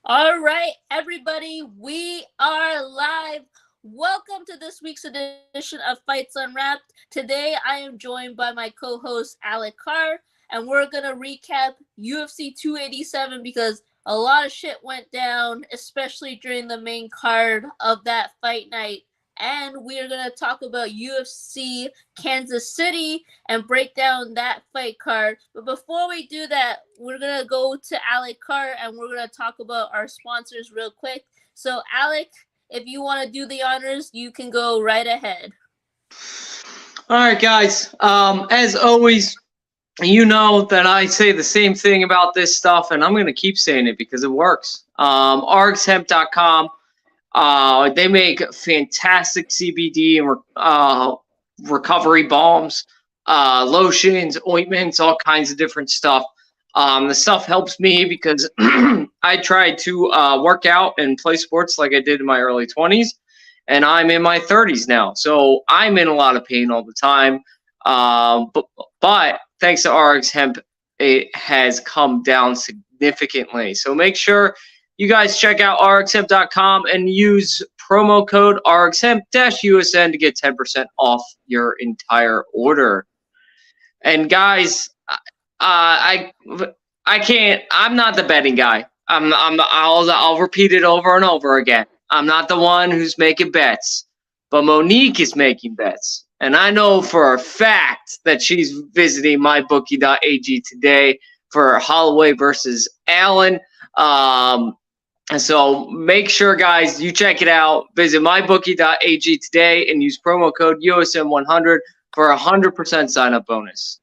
All right, everybody, we are live. Welcome to this week's edition of Fights Unwrapped. Today, I am joined by my co-host Alec Carr, and we're gonna recap UFC 287 because a lot of shit went down, especially during the main card of that fight night. And we are gonna talk about UFC Kansas City and break down that fight card. But before we do that, we're gonna go to Alec Carr and we're gonna talk about our sponsors real quick. So Alec, if you want to do the honors, you can go right ahead. All right, guys. As always, you know that I say the same thing about this stuff, and I'm going to keep saying it because it works. ArgsHemp.com. They make fantastic CBD and recovery balms, lotions, ointments, all kinds of different stuff. The stuff helps me because I tried to work out and play sports like I did in my early 20s, and I'm in my 30s now. So I'm in a lot of pain all the time. But thanks to RX Hemp, it has come down significantly. So make sure you guys check out rxhemp.com and use promo code rxhemp-usn to get 10% off your entire order. And guys, I can't. I'm not the betting guy. I'll repeat it over and over again. I'm not the one who's making bets, but Monique is making bets. And I know for a fact that she's visiting mybookie.ag today for Holloway versus Allen. And so make sure, guys, you check it out. Visit mybookie.ag today and use promo code USM100 for a 100% sign-up bonus.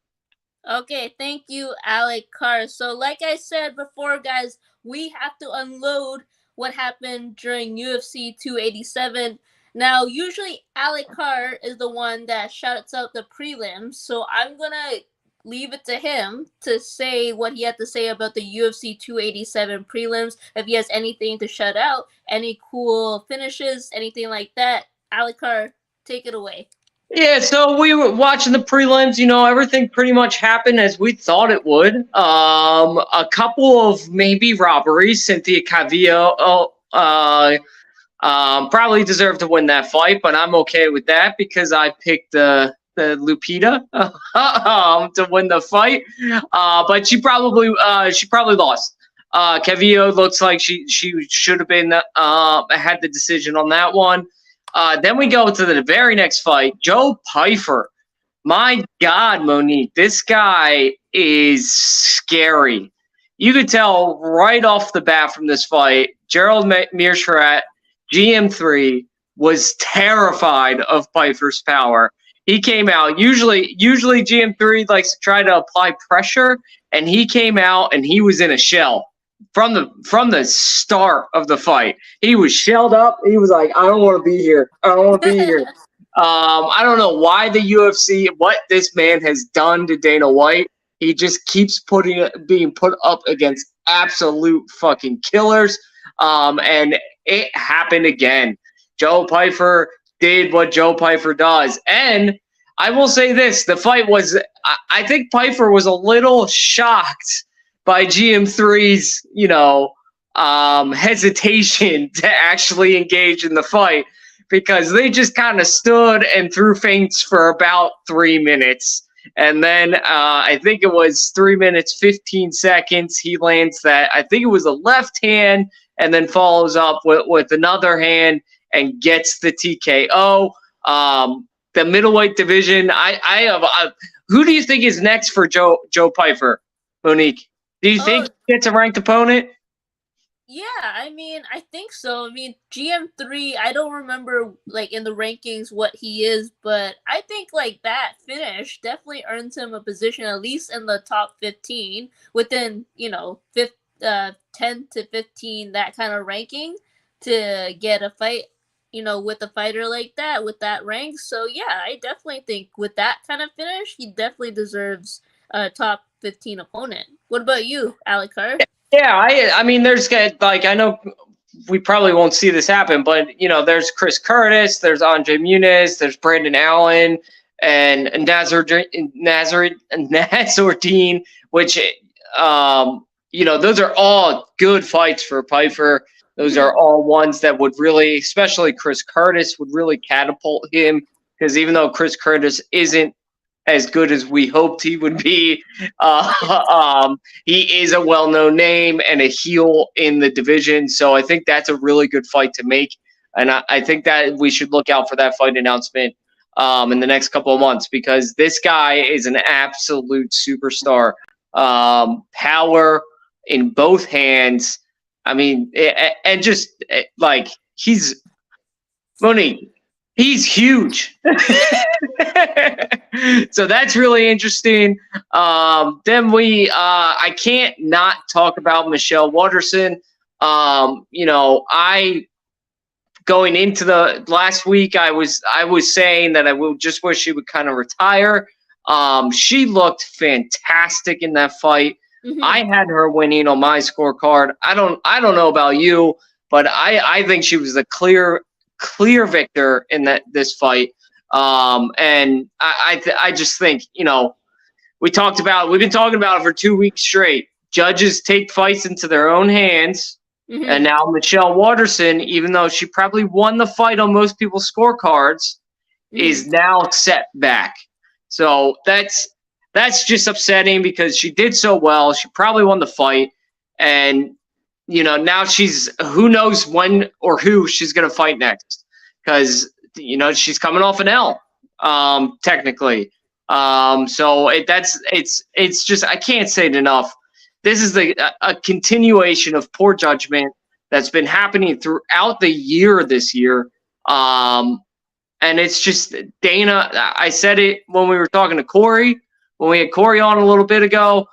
Okay, thank you, Alec Carr. So, like I said before, guys, we have to unload what happened during UFC 287. Now, usually Alec Carr is the one that shouts out the prelims, so I'm gonna leave it to him to say what he had to say about the UFC 287 prelims. If he has anything to shout out, any cool finishes, anything like that, Alec Carr, take it away. Yeah, so we were watching the prelims. You know, everything pretty much happened as we thought it would. A couple of maybe robberies. Cynthia Calvillo probably deserved to win that fight, but I'm okay with that because I picked the Lupita to win the fight. But she probably lost. Calvillo looks like she should have been had the decision on that one. Then we go to the very next fight, Joe Pyfer. My God, Monique, this guy is scary. You could tell right off the bat from this fight, Gerald Meerschaert, GM3, was terrified of Pyfer's power. He came out. Usually GM3 likes to try to apply pressure, and he came out and he was in a shell. From the start of the fight, he was shelled up. He was like, I don't want to be here. I don't want to be here. I don't know why the UFC, what this man has done to Dana White. He just keeps being put up against absolute fucking killers. And it happened again. Joe Pyfer did what Joe Pyfer does. And I will say this, the fight was, I think Pyfer was a little shocked by GM3's, hesitation to actually engage in the fight because they just kind of stood and threw feints for about 3 minutes. And then I think it was 3 minutes, 15 seconds. He lands that, I think it was a left hand, and then follows up with another hand and gets the TKO. The middleweight division, who do you think is next for Joe Pyfer, Monique? Do you think he gets a ranked opponent? Yeah, I think so. GM3, I don't remember, in the rankings what he is, but I think, that finish definitely earns him a position at least in the top 15 within, 10 to 15, that kind of ranking to get a fight, with a fighter like that, with that rank. So, yeah, I definitely think with that kind of finish, he definitely deserves a top 15 opponent. What about you, Alec Carr? Yeah, I mean, there's I know we probably won't see this happen, but there's Chris Curtis, there's Andre Muniz, there's Brandon Allen, and Nasruddin, which those are all good fights for Pyfer. Those are all ones that would really, especially Chris Curtis, would really catapult him, because even though Chris Curtis isn't as good as we hoped he would be, he is a well-known name and a heel in the division. So I think that's a really good fight to make. And I think that we should look out for that fight announcement in the next couple of months, because this guy is an absolute superstar. Power in both hands. I mean, and just like he's Monique, he's huge. So that's really interesting. Then I can't not talk about Michelle Waterson. Going into the last week, I was saying that I will just wish she would kind of retire. She looked fantastic in that fight. I had her winning on my scorecard. I don't know about you, but I think she was the clear victor in this fight. And I just think, we've been talking about it for 2 weeks straight. Judges take fights into their own hands. And now Michelle Waterson, even though she probably won the fight on most people's scorecards, is now set back. So that's just upsetting, because she did so well. She probably won the fight. And, now who knows when or who she's going to fight next, because, she's coming off an L, technically. So it's just, I can't say it enough. This is a continuation of poor judgment that's been happening throughout the year this year. And it's just Dana. I said it when we were talking to Corey, when we had Corey on a little bit ago.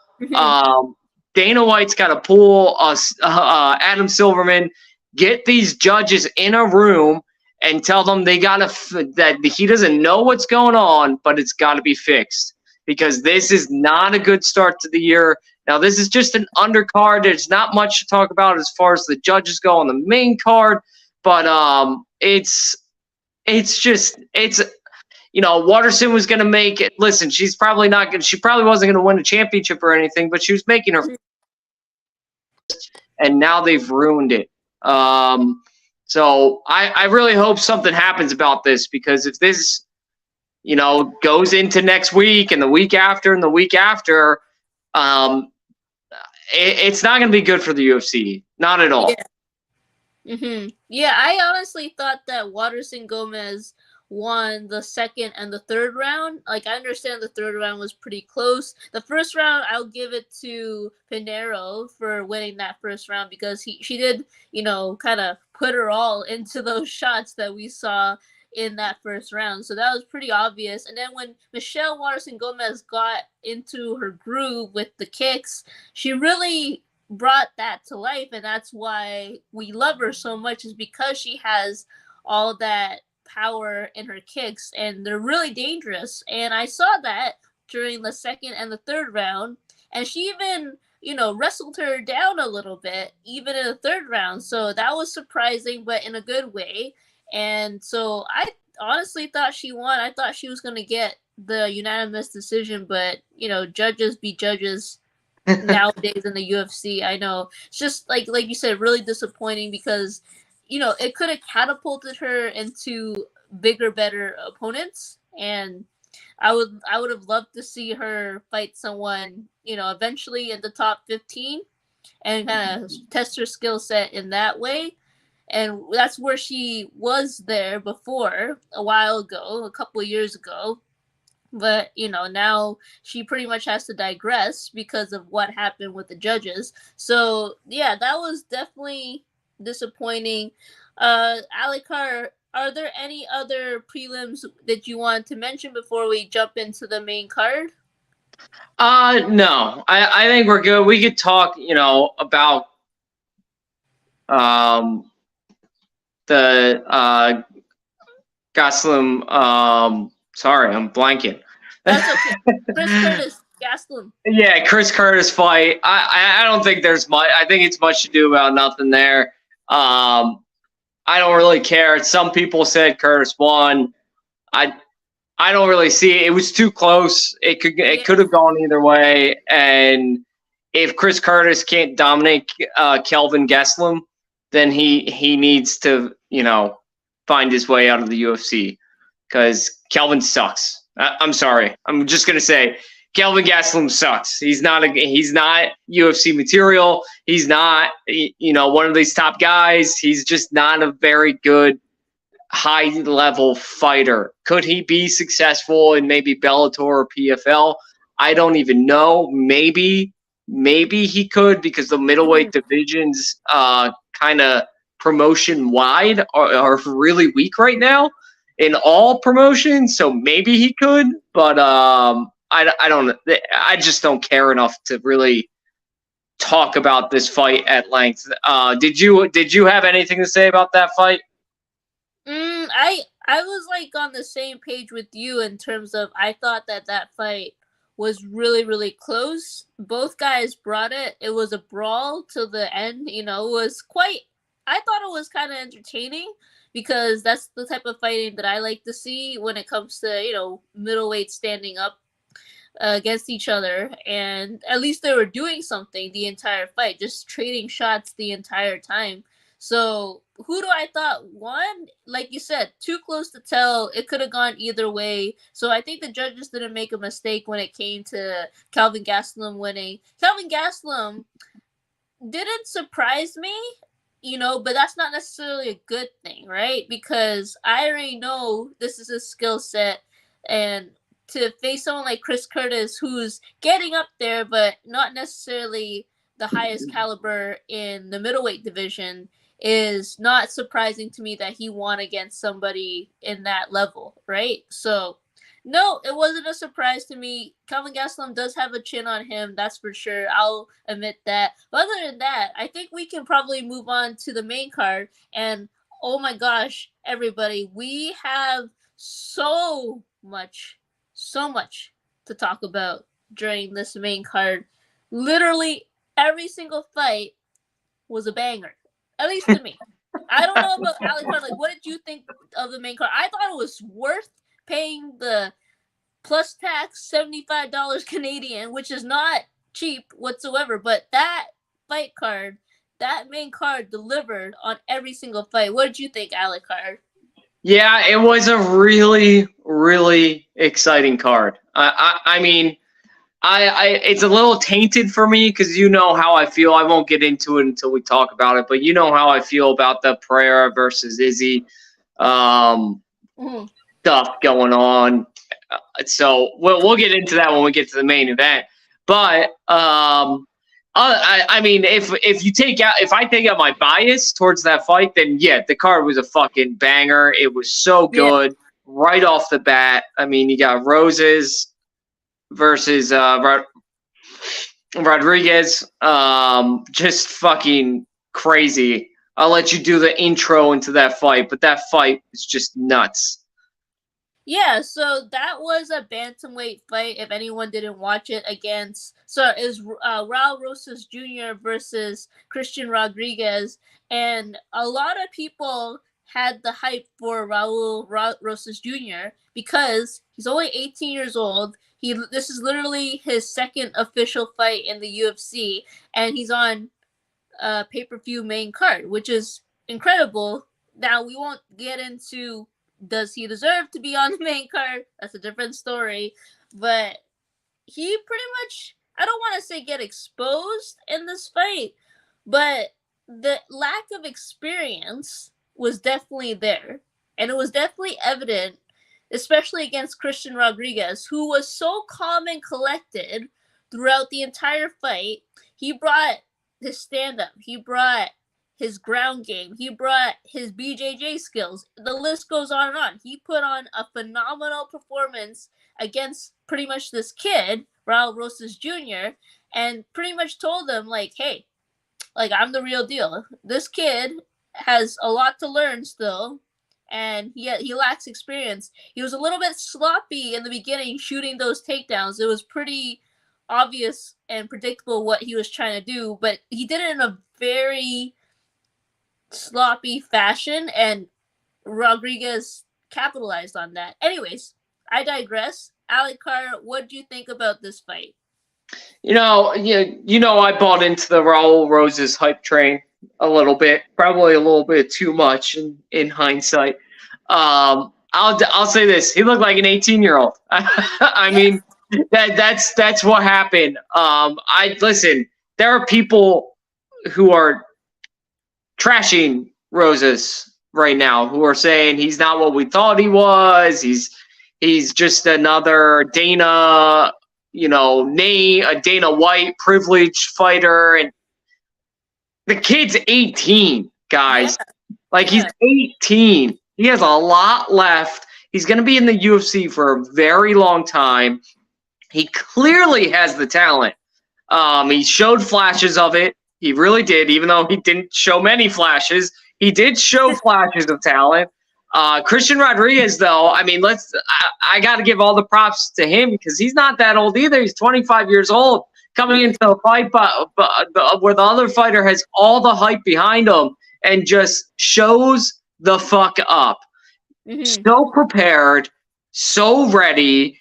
Dana White's got to pull us, Adam Silverman, get these judges in a room and tell them that he doesn't know what's going on, but it's got to be fixed, because this is not a good start to the year. Now, this is just an undercard. There's not much to talk about as far as the judges go on the main card, but Waterson was going to make it. Listen, she probably wasn't going to win a championship or anything, but she was making her, and now they've ruined it. So I really hope something happens about this, because if this, goes into next week and the week after and the week after, it's not going to be good for the UFC. Not at all. Yeah. Yeah, I honestly thought that Waterson Gomez won the second and the third round. Like, I understand the third round was pretty close. The first round, I'll give it to Pinheiro for winning that first round, because she did, kind of put her all into those shots that we saw in that first round. So that was pretty obvious. And then when Michelle Waterson Gomez got into her groove with the kicks, she really brought that to life. And that's why we love her so much, is because she has all that power in her kicks, and they're really dangerous. And I saw that during the second and the third round, and she even, wrestled her down a little bit, even in the third round. So that was surprising, but in a good way. And so I honestly thought she won. I thought she was going to get the unanimous decision, but, judges be judges nowadays in the UFC. I know. It's just like you said, really disappointing, because, it could have catapulted her into bigger, better opponents. And I would have loved to see her fight someone, eventually in the top 15, and kind of test her skill set in that way. And that's where she was there before, a while ago, a couple of years ago. But, now she pretty much has to digress because of what happened with the judges. So, yeah, that was definitely disappointing. Alikar, are there any other prelims that you want to mention before we jump into the main card? No. I think we're good. We could talk, about the Gastelum. Sorry, I'm blanking. That's okay. Chris Curtis, Gastelum. Yeah, Chris Curtis fight. I don't think there's much. I think it's much to do about nothing there. I don't really care. Some people said Curtis won. I don't really see it. It was too close. It could have gone either way, and if Chris Curtis can't dominate Kelvin Gastelum, then he needs to, find his way out of the UFC because Kelvin sucks. I'm sorry. I'm just gonna say Kelvin Gastelum sucks. He's not UFC material. He's not one of these top guys. He's just not a very good high level fighter. Could he be successful in maybe Bellator or PFL? I don't even know. Maybe he could because the middleweight divisions kind of promotion wide are really weak right now in all promotions. So maybe he could, but I don't. I just don't care enough to really talk about this fight at length. Did you have anything to say about that fight? I was like on the same page with you in terms of I thought that fight was really, really close. Both guys brought it. It was a brawl till the end. It was quite. I thought it was kind of entertaining because that's the type of fighting that I like to see when it comes to middleweight standing up against each other, and at least they were doing something the entire fight, just trading shots the entire time. So who do I thought won? Like you said, too close to tell. It could have gone either way. So I think the judges didn't make a mistake when it came to Kelvin Gastelum winning. Kelvin Gastelum didn't surprise me, but that's not necessarily a good thing, right? Because I already know this is a skill set, and to face someone like Chris Curtis, who's getting up there, but not necessarily the highest caliber in the middleweight division, is not surprising to me that he won against somebody in that level, right? So, no, it wasn't a surprise to me. Kelvin Gastelum does have a chin on him, that's for sure. I'll admit that. But other than that, I think we can probably move on to the main card. And oh my gosh, everybody, we have so much to talk about during this main card. Literally every single fight was a banger, at least to me. I don't know about Alex Card. Like, what did you think of the main card? I thought it was worth paying the plus tax $75 Canadian, which is not cheap whatsoever. But that fight card, that main card delivered on every single fight. What did you think, Alex Card? Yeah, it was a really, really exciting card. I mean, it's a little tainted for me because you know how I feel. I won't get into it until we talk about it, but you know how I feel about the Pereira versus Izzy stuff going on. So we'll get into that when we get to the main event. But I mean, if I take out my bias towards that fight, then yeah, the card was a fucking banger. It was so good right off the bat. I mean, you got Roses versus Rodriguez. Just fucking crazy. I'll let you do the intro into that fight, but that fight is just nuts. Yeah, so that was a bantamweight fight. If anyone didn't watch it, is Raul Rosas Jr. versus Christian Rodriguez, and a lot of people had the hype for Raul Rosas Jr. because he's only 18 years old. This is literally his second official fight in the UFC, and he's on a pay-per-view main card, which is incredible. Now we won't get into does he deserve to be on the main card? That's a different story. But he pretty much, I don't want to say get exposed in this fight, but the lack of experience was definitely there. And it was definitely evident, especially against Christian Rodriguez, who was so calm and collected throughout the entire fight. He brought his stand-up. He brought his ground game. He brought his BJJ skills. The list goes on and on. He put on a phenomenal performance against pretty much this kid, Raul Rosas Jr., and pretty much told him, like, hey, like, I'm the real deal. This kid has a lot to learn still, and he lacks experience. He was a little bit sloppy in the beginning shooting those takedowns. It was pretty obvious and predictable what he was trying to do, but he did it in a very sloppy fashion, and Rodriguez capitalized on that. Anyways, I digress. Alex Carr, what do you think about this fight? I bought into the Raul Roses hype train a little bit, probably a little bit too much in hindsight. I'll say this: he looked like an 18-year-old. I mean, that's what happened. I listen. There are people who are trashing Roses right now, who are saying he's not what we thought he was. He's just another Dana, a Dana White privileged fighter, and the kid's 18, guys. He's 18. He has a lot left. He's going to be in the UFC for a very long time. He clearly has the talent. He showed flashes of it. He really did, even though he didn't show many flashes. He did show flashes of talent. Christian Rodriguez, though, I mean, I got to give all the props to him because he's not that old either. He's 25 years old, coming into a fight where the other fighter has all the hype behind him and just shows the fuck up. Mm-hmm. So prepared, so ready.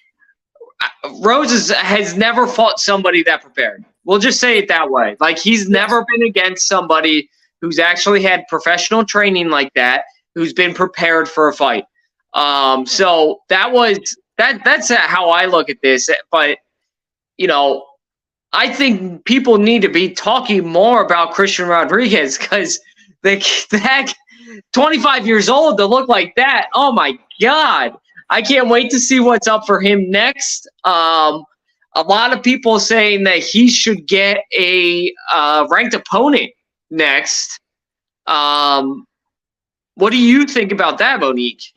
Roses has never fought somebody that prepared. We'll just say it that way. He's never been against somebody who's actually had professional training like that, who's been prepared for a fight. So that's how I look at this. But, I think people need to be talking more about Christian Rodriguez because that 25 years old to look like that, oh my God. I can't wait to see what's up for him next. A lot of people saying that he should get a ranked opponent next. What do you think about that, Monique?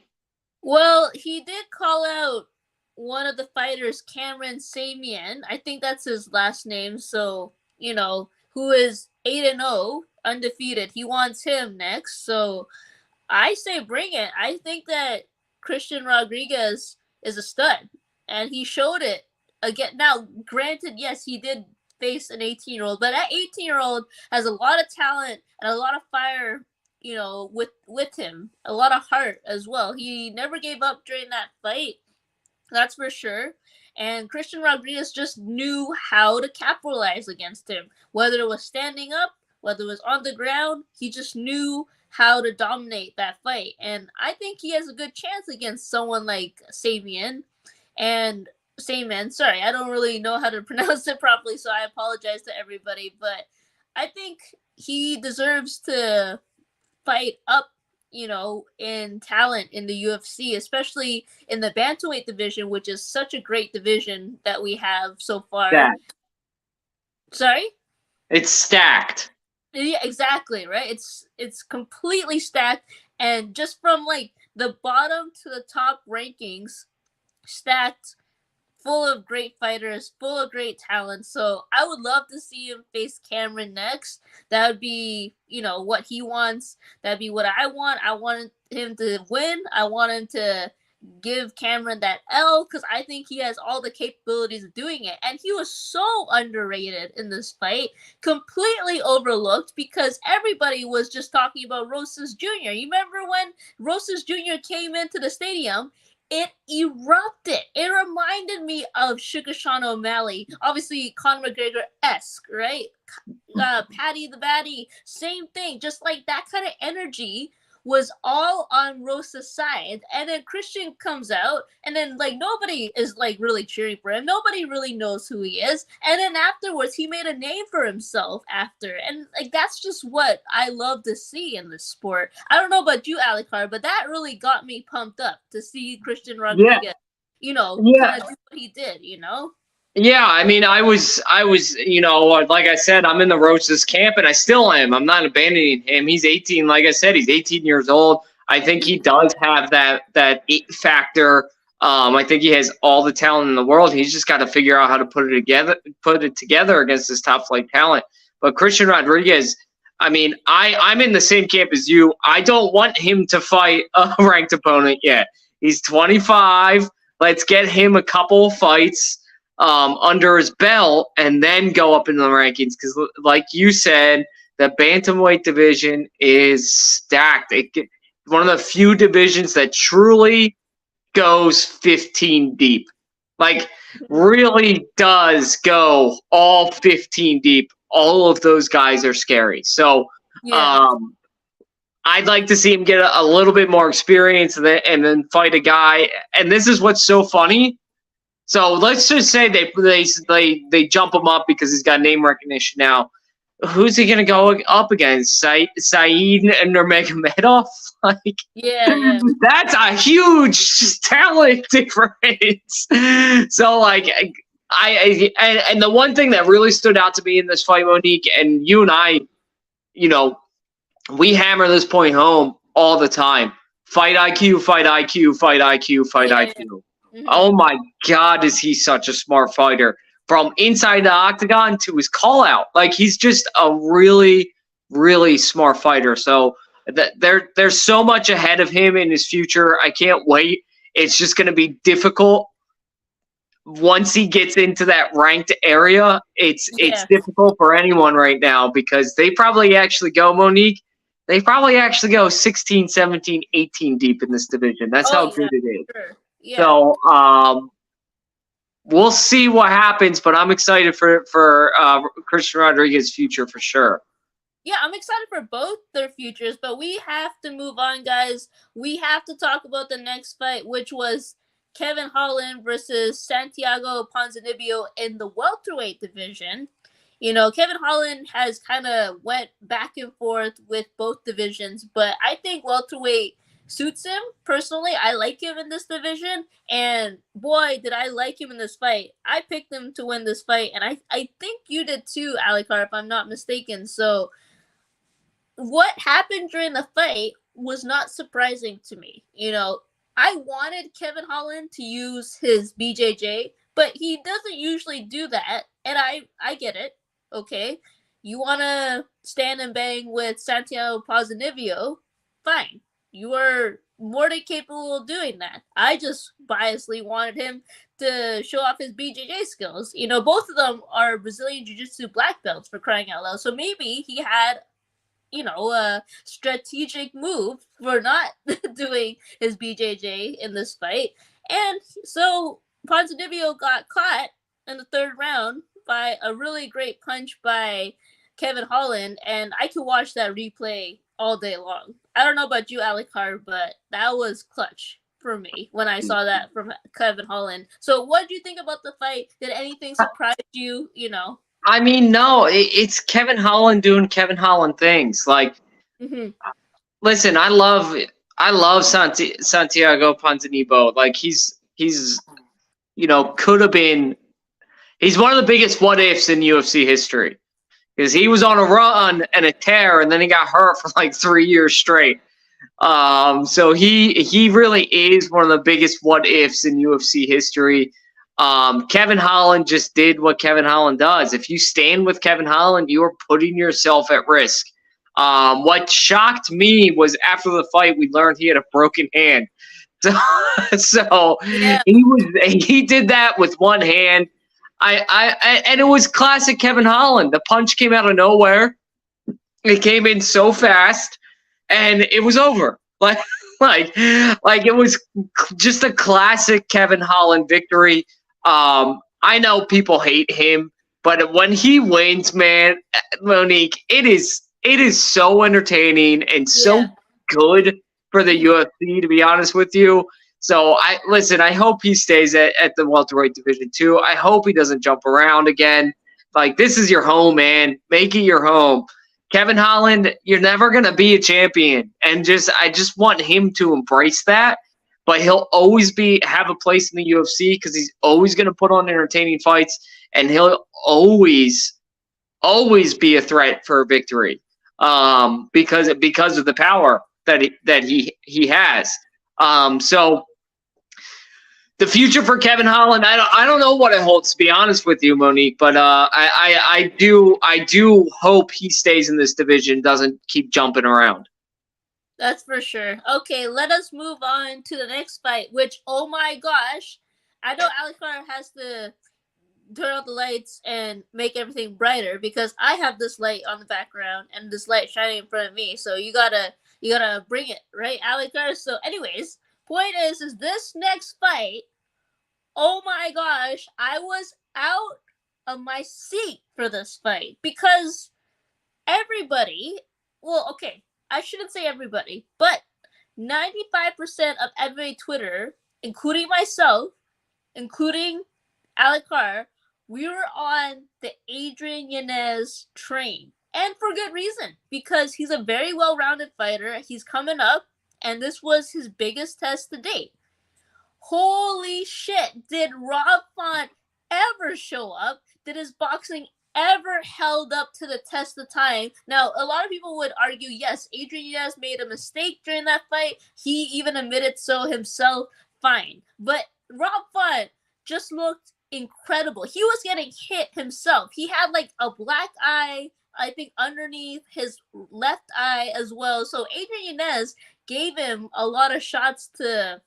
Well, he did call out one of the fighters, Cameron Samian. I think that's his last name. So, who is 8-0, undefeated. He wants him next. So I say bring it. I think that Christian Rodriguez is a stud, and he showed it again. Now, granted, yes, he did face an 18-year-old, but that 18-year-old has a lot of talent and a lot of fire, with him, a lot of heart as well. He never gave up during that fight, that's for sure. And Christian Rodriguez just knew how to capitalize against him, whether it was standing up, whether it was on the ground. He just knew how to dominate that fight. And I think he has a good chance against someone like Samian. And sorry, I don't really know how to pronounce it properly, so I apologize to everybody. But I think he deserves to fight up, in talent in the UFC, especially in the bantamweight division, which is such a great division that we have so far. Stacked. Sorry? It's stacked. Yeah, exactly, right? It's completely stacked, and just from the bottom to the top rankings, stacked, full of great fighters, full of great talent. So I would love to see him face Cameron next. That would be, what he wants. That'd be what I want. I want him to win. I want him to give Cameron that L because I think he has all the capabilities of doing it. And he was so underrated in this fight, completely overlooked because everybody was just talking about Rosas Jr. You remember when Rosas Jr. came into the stadium? It erupted. It reminded me of Sugar Sean O'Malley. Obviously, Conor McGregor-esque, right? Paddy the Baddy, same thing. Just like that kind of energy was all on Rosa's side. And then Christian comes out, and then nobody is really cheering for him. Nobody really knows who he is. And then afterwards, he made a name for himself after. And that's just what I love to see in this sport. I don't know about you, Alikar, but that really got me pumped up to see Christian Rodriguez, kind of do what he did, Yeah, I mean, I was, like I said, I'm in the Roses camp, and I still am. I'm not abandoning him. He's 18. Like I said, he's 18 years old. I think he does have that it factor. I think he has all the talent in the world. He's just got to figure out how to put it together against this top flight talent. But Christian Rodriguez, I mean, I'm in the same camp as you. I don't want him to fight a ranked opponent yet. He's 25. Let's get him a couple of fights under his belt and then go up in the rankings because, like you said, the bantamweight division is stacked. One of the few divisions that truly goes 15 deep. Like, really does go all 15 deep. All of those guys are scary. So, Yeah. I'd like to see him get a little bit more experience and then fight a guy. And this is what's so funny. So let's just say they jump him up because he's got name recognition now. Who's he gonna go up against? Saeed Nurmagomedov? Like, Yeah. that's a huge talent difference. So like, and the one thing that really stood out to me in this fight, Monique, and you and I, you know, we hammer this point home all the time. Fight IQ, fight IQ, fight IQ, fight Yeah. IQ. Mhm. Oh my God, is he such a smart fighter? From inside the octagon to his call out. Like, he's just a really, really smart fighter. So there's so much ahead of him in his future. I can't wait. It's just going to be difficult once he gets into that ranked area. It's Yeah. difficult for anyone right now because they probably actually go, Monique. They probably actually go 16, 17, 18 deep in this division. That's how Oh, yeah. good it is. Sure. Yeah. So, we'll see what happens, but I'm excited for Christian Rodriguez's future for sure. Yeah, I'm excited for both their futures, but we have to move on, guys. We have to talk about the next fight, which was Kevin Holland versus Santiago Ponzinibbio in the welterweight division. You know, Kevin Holland has kind of went back and forth with both divisions, but I think welterweight suits him personally. I like him in this division, and boy, did I like him in this fight. I picked him to win this fight, and I think you did too, Alikar, if I'm not mistaken. So what happened during the fight was not surprising to me. You know, I wanted Kevin Holland to use his BJJ, but he doesn't usually do that, and I get it. Okay, you want to stand and bang with Santiago Ponzinibbio, fine. You are more than capable of doing that. I just biasly wanted him to show off his BJJ skills. You know, both of them are Brazilian Jiu-Jitsu black belts, for crying out loud. So maybe he had, you know, a strategic move for not doing his BJJ in this fight. And so Ponzinibbio got caught in the third round by a really great punch by Kevin Holland, and I could watch that replay all day long. I don't know about you, Alikar, but that was clutch for me when I saw that from Kevin Holland. So what did you think about the fight? Did anything surprise you, you know? I mean, no, it's Kevin Holland doing Kevin Holland things. Like, listen, I love Santiago Ponzinibbio. Like, he's you know, could have been. He's one of the biggest what ifs in UFC history because he was on a run and a tear, and then he got hurt for like 3 years straight. So he really is one of the biggest what ifs in UFC history. Kevin Holland just did what Kevin Holland does. If you stand with Kevin Holland, you are putting yourself at risk. What shocked me was after the fight, we learned he had a broken hand. So Yeah. he did that with one hand. And it was classic Kevin Holland. The punch came out of nowhere. It came in so fast, and it was over. Like it was just a classic Kevin Holland victory. I know people hate him, but when he wins, man, Monique, it is so entertaining and so good for the UFC, to be honest with you. So I hope he stays at the welterweight division too. I hope he doesn't jump around again. Like, this is your home, man. Make it your home. Kevin Holland, you're never gonna be a champion, and I just want him to embrace that. But he'll always have a place in the UFC because he's always gonna put on entertaining fights, and he'll always be a threat for a victory. Because of the power that he has. So the future for Kevin Holland, I don't know what it holds, to be honest with you, Monique. But I do hope he stays in this division, doesn't keep jumping around. That's for sure. Okay, let us move on to the next fight, which, oh my gosh, I know Alikar has to turn out the lights and make everything brighter because I have this light on the background and this light shining in front of me. So you gotta bring it, right, Alikar? So anyways, point is this next fight Oh my gosh, I was out of my seat for this fight because everybody, well, okay, I shouldn't say everybody, but 95% of MMA Twitter, including myself, including Alec Carr, we were on the Adrian Yanez train. And for good reason, because he's a very well-rounded fighter. He's coming up, and this was his biggest test to date. Holy shit, did Rob Font ever show up? Did his boxing ever held up to the test of time? Now, a lot of people would argue, yes, Adrian Yanez made a mistake during that fight. He even admitted so himself. Fine. But Rob Font just looked incredible. He was getting hit himself. He had like a black eye, I think, underneath his left eye as well. So Adrian Yanez gave him a lot of shots to,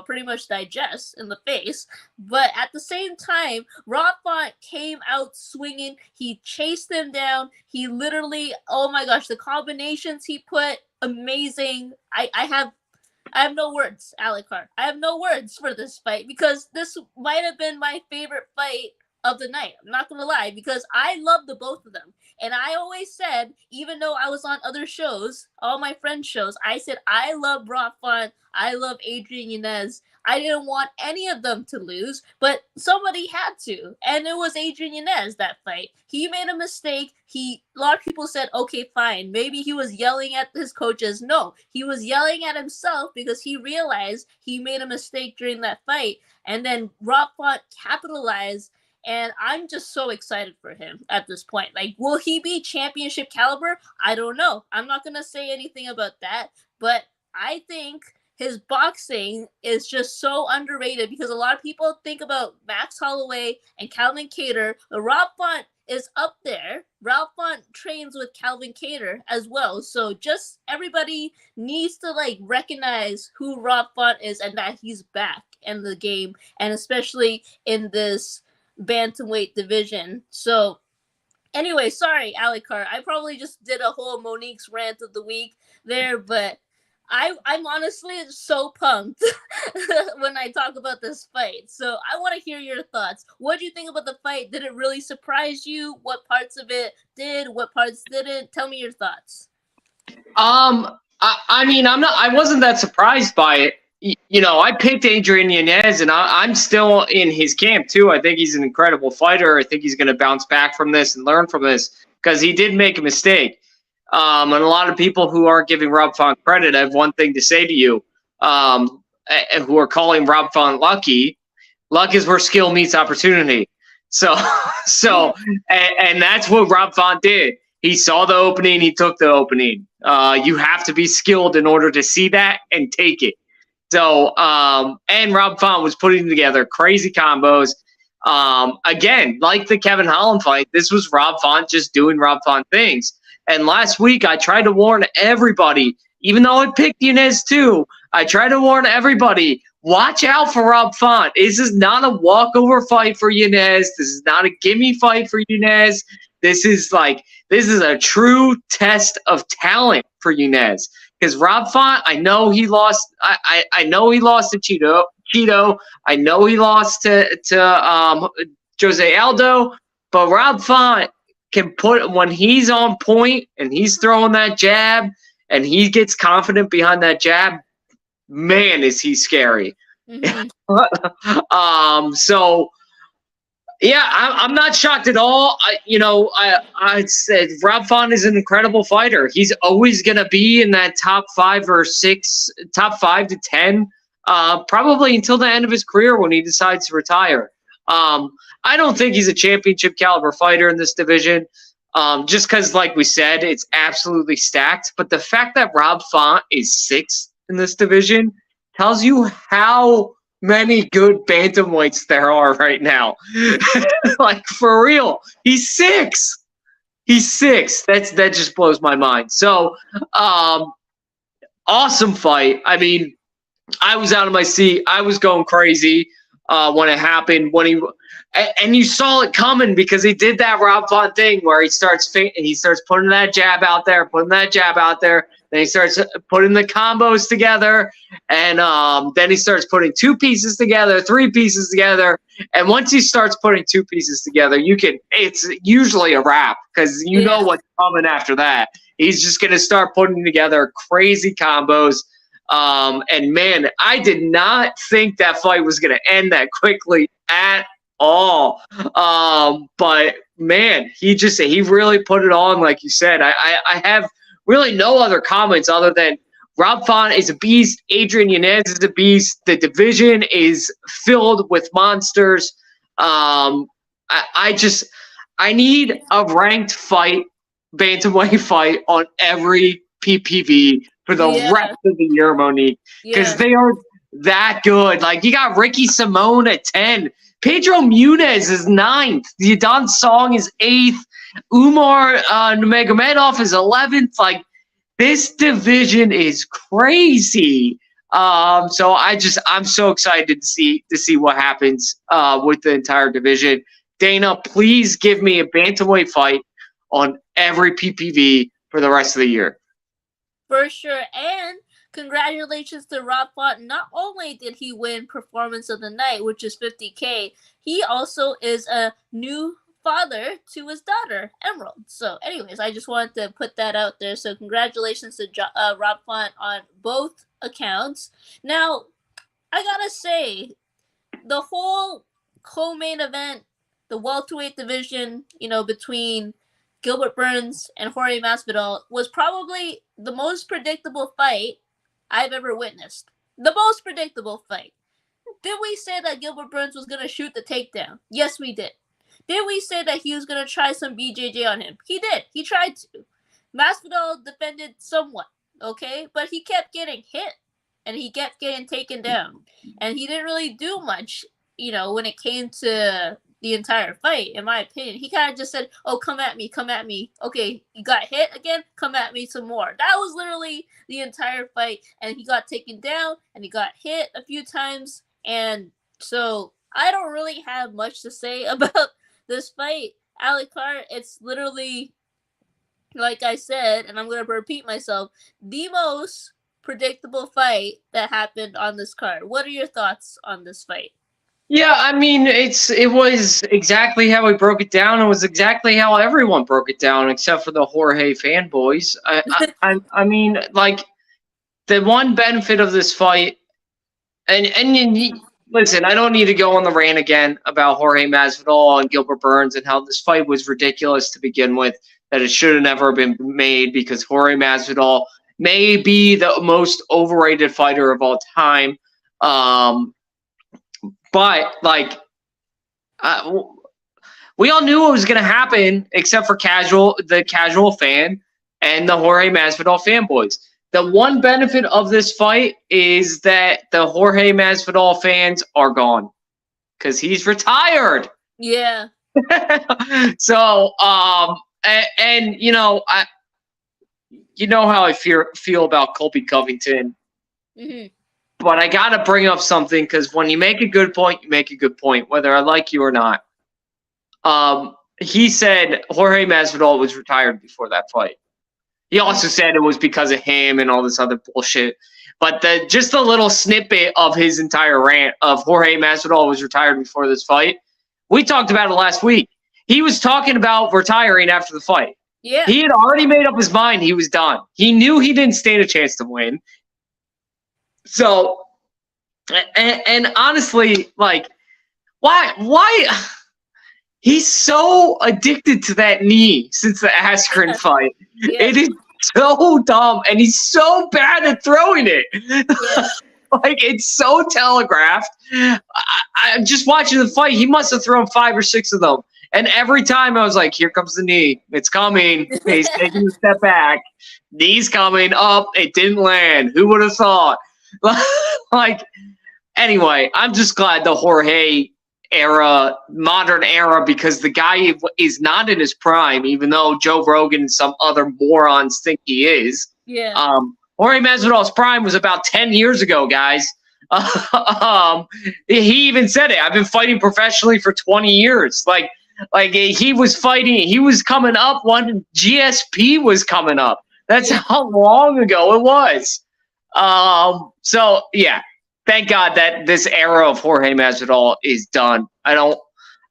pretty much digest in the face. But at the same time, Rob Font came out swinging. He chased him down. He literally, oh my gosh, the combinations he put, amazing. I have no words, Alec Carr. I have no words for this fight because this might have been my favorite fight of the night. I'm not going to lie, because I love the both of them. And I always said, even though I was on other shows, all my friends' shows, I said, I love Rob Font. I love Adrian Yanez. I didn't want any of them to lose, but somebody had to. And it was Adrian Yanez that fight. He made a mistake. A lot of people said, okay, fine. Maybe he was yelling at his coaches. No, he was yelling at himself because he realized he made a mistake during that fight. And then Rob Font capitalized. And I'm just so excited for him at this point. Like, will he be championship caliber? I don't know. I'm not going to say anything about that. But I think his boxing is just so underrated because a lot of people think about Max Holloway and Calvin Kattar. Rob Font is up there. Rob Font trains with Calvin Kattar as well. So just everybody needs to recognize who Rob Font is and that he's back in the game, and especially in this bantamweight division. So anyway, sorry, Alec Carr. I probably just did a whole Monique's rant of the week there, but I'm honestly so pumped when I talk about this fight. So I want to hear your thoughts. What do you think about the fight? Did it really surprise you? What parts of it did? What parts didn't? Tell me your thoughts. I mean, I wasn't that surprised by it. I picked Adrian Yanez, and I'm still in his camp too. I think he's an incredible fighter. I think he's going to bounce back from this and learn from this because he did make a mistake. And a lot of people who aren't giving Rob Font credit, I have one thing to say to you, who are calling Rob Font lucky. Luck is where skill meets opportunity. So, and that's what Rob Font did. He saw the opening, he took the opening. You have to be skilled in order to see that and take it. So, and Rob Font was putting together crazy combos. Again, like the Kevin Holland fight, this was Rob Font just doing Rob Font things. And last week, I tried to warn everybody, even though I picked Yanez too, I tried to warn everybody, watch out for Rob Font. This is not a walkover fight for Yanez. This is not a gimme fight for Yanez. This is a true test of talent for Yanez. Because Rob Font, I know he lost. I know he lost to Cheeto. I know he lost to Jose Aldo. But Rob Font can put, when he's on point and he's throwing that jab and he gets confident behind that jab, man, is he scary. Mm-hmm. So yeah, I'm not shocked at all. I said Rob Font is an incredible fighter. He's always going to be in that top 5 to 10, probably until the end of his career when he decides to retire. I don't think he's a championship caliber fighter in this division, just because, like we said, it's absolutely stacked. But the fact that Rob Font is 6th in this division tells you how many good bantamweights there are right now. For real, he's 6. He's 6. That just blows my mind. So, awesome fight. I mean, I was out of my seat. I was going crazy when it happened. And you saw it coming because he did that Rob Font thing where he starts putting that jab out there, Then he starts putting the combos together, and then he starts putting 2 pieces together, 3 pieces together, and once he starts putting 2 pieces together, it's usually a wrap because you know what's coming after that. He's just gonna start putting together crazy combos. And man, I did not think that fight was gonna end that quickly at all. But man, he really put it on, like you said. I have really no other comments other than Rob Font is a beast. Adrian Yanez is a beast. The division is filled with monsters. I need a ranked fight, bantamweight fight on every PPV for the rest of the year, Monique, because they are that good. Like, you got Ricky Simone at 10. Pedro Munez is 9th. Yadon Song is 8th. Umar Nurmagomedov is 11th. Like, this division is crazy. So I'm so excited to see what happens with the entire division. Dana, please give me a bantamweight fight on every PPV for the rest of the year. For sure. And congratulations to Rob Font. Not only did he win Performance of the Night, which is $50K, he also is a new father to his daughter, Emerald. So anyways, I just wanted to put that out there. So congratulations to Rob Font on both accounts. Now, I gotta say, the whole co-main event, the welterweight division, between Gilbert Burns and Jorge Masvidal was probably the most predictable fight I've ever witnessed. The most predictable fight. Did we say that Gilbert Burns was going to shoot the takedown? Yes, we did. Did we say that he was going to try some BJJ on him? He did. He tried to. Masvidal defended somewhat, okay? But he kept getting hit, and he kept getting taken down. And he didn't really do much, when it came to the entire fight, in my opinion. He kind of just said, oh, come at me. Okay, you got hit again? Come at me some more. That was literally the entire fight. And he got taken down, and he got hit a few times. And so I don't really have much to say about this fight. Alec Carr, it's literally, like I said, and I'm going to repeat myself, the most predictable fight that happened on this card. What are your thoughts on this fight? Yeah, I mean, it was exactly how we broke it down. It was exactly how everyone broke it down, except for the Jorge fanboys. I mean, like, the one benefit of this fight, and listen, I don't need to go on the rant again about Jorge Masvidal and Gilbert Burns and how this fight was ridiculous to begin with, that it should have never been made because Jorge Masvidal may be the most overrated fighter of all time. But, like, we all knew what was going to happen except for the casual fan and the Jorge Masvidal fanboys. The one benefit of this fight is that the Jorge Masvidal fans are gone because he's retired. Yeah. So, and how I feel about Colby Covington. Mm-hmm. But I got to bring up something because when you make a good point, you make a good point, whether I like you or not. He said Jorge Masvidal was retired before that fight. He also said it was because of him and all this other bullshit. But just the little snippet of his entire rant of Jorge Masvidal was retired before this fight, we talked about it last week. He was talking about retiring after the fight. Yeah. He had already made up his mind he was done. He knew he didn't stand a chance to win. So, and honestly, like, why? He's so addicted to that knee since the Askren fight. Yeah. It is so dumb, and he's so bad at throwing it. Yeah. Like, it's so telegraphed. I'm just watching the fight. He must have thrown 5 or 6 of them. And every time I was like, here comes the knee. It's coming. He's taking a step back. Knee's coming up. It didn't land. Who would have thought? Like, anyway, I'm just glad the Jorge era, modern era, because the guy is not in his prime, even though Joe Rogan and some other morons think he is. Yeah. Jorge Masvidal's prime was about 10 years ago, guys. He even said it. I've been fighting professionally for 20 years. Like he was fighting. He was coming up when GSP was coming up. That's how long ago it was. So yeah, thank God that this era of Jorge Masvidal is done. I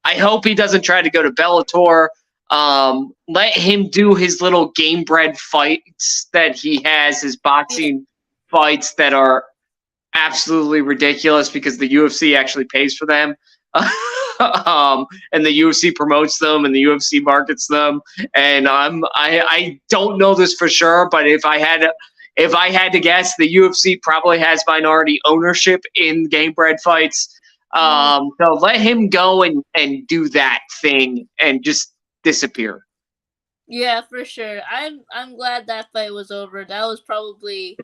hope he doesn't try to go to Bellator. Let him do his little game bred fights that he has, his boxing fights that are absolutely ridiculous because the UFC actually pays for them. And the UFC promotes them and the UFC markets them. And I don't know this for sure, but if I had to guess, the UFC probably has minority ownership in game bred fights. So let him go and do that thing and just disappear. Yeah, for sure. I'm glad that fight was over. That was probably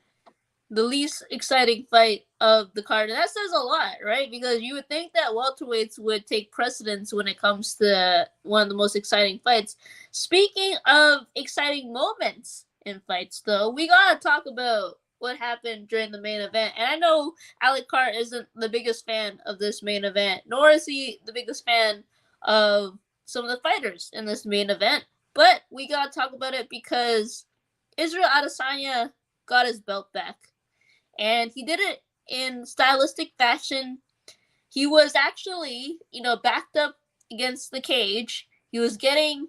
the least exciting fight of the card. And that says a lot, right? Because you would think that welterweights would take precedence when it comes to one of the most exciting fights. Speaking of exciting moments in fights, though, we gotta talk about what happened during the main event. And I know Alec Carr isn't the biggest fan of this main event, nor is he the biggest fan of some of the fighters in this main event. But we gotta talk about it because Israel Adesanya got his belt back. And he did it in stylistic fashion. He was actually, backed up against the cage. He was getting,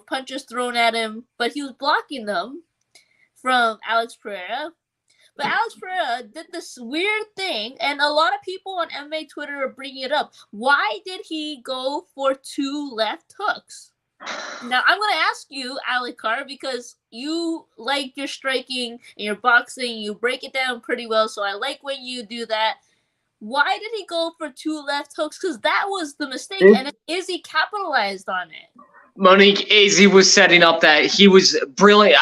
punches thrown at him, but he was blocking them from Alex Pereira. But Alex Pereira did this weird thing, and a lot of people on MMA Twitter are bringing it up. Why did he go for 2 left hooks? Now, I'm going to ask you, Alec Carr, because you like your striking and your boxing. You break it down pretty well, so I like when you do that. Why did he go for 2 left hooks? Because that was the mistake, and Izzy capitalized on it. Monique, Izzy was setting up that. He was brilliant.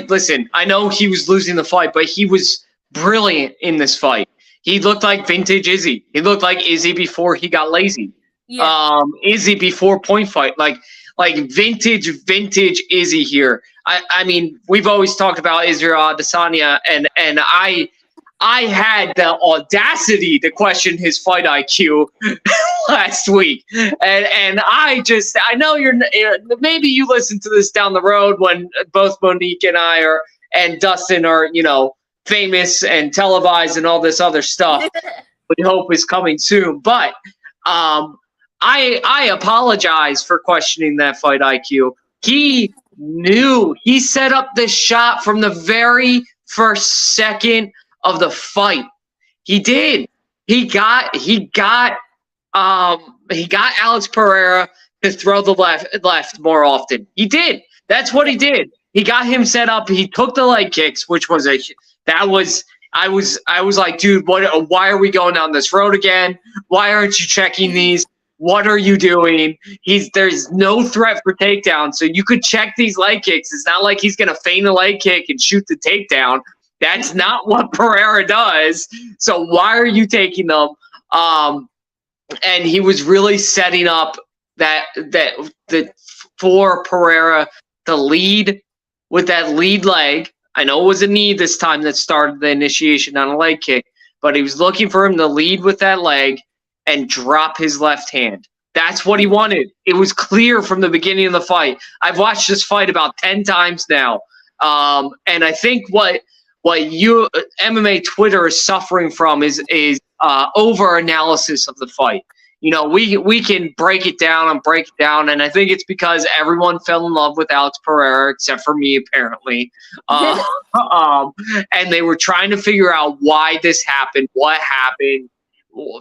Listen, I know he was losing the fight, but he was brilliant in this fight. He looked like vintage Izzy. He looked like Izzy before he got lazy. Yeah. Izzy before point fight. Like vintage Izzy here. I mean, we've always talked about Israel Adesanya, and I had the audacity to question his fight IQ last week, and I know maybe you listen to this down the road when both Monique and I and Dustin are famous and televised and all this other stuff. We hope is coming soon, but I apologize for questioning that fight IQ. He knew. He set up this shot from the very first second of the fight. He did. He got Alex Pereira to throw the left more often. He did. That's what he did. He got him set up. He took the leg kicks, which was I was like, dude, why are we going down this road again? Why aren't you checking these? What are you doing? There's no threat for takedown, so you could check these leg kicks. It's not like he's going to feign a leg kick and shoot the takedown. That's not what Pereira does. So why are you taking them? And he was really setting up that for Pereira to lead with that lead leg. I know it was a knee this time that started the initiation on a leg kick, but he was looking for him to lead with that leg and drop his left hand. That's what he wanted. It was clear from the beginning of the fight. I've watched this fight about 10 times now. And I think what MMA Twitter is suffering from is over analysis of the fight. We can break it down, and I think it's because everyone fell in love with Alex Pereira, except for me, apparently. And they were trying to figure out why this happened, what happened.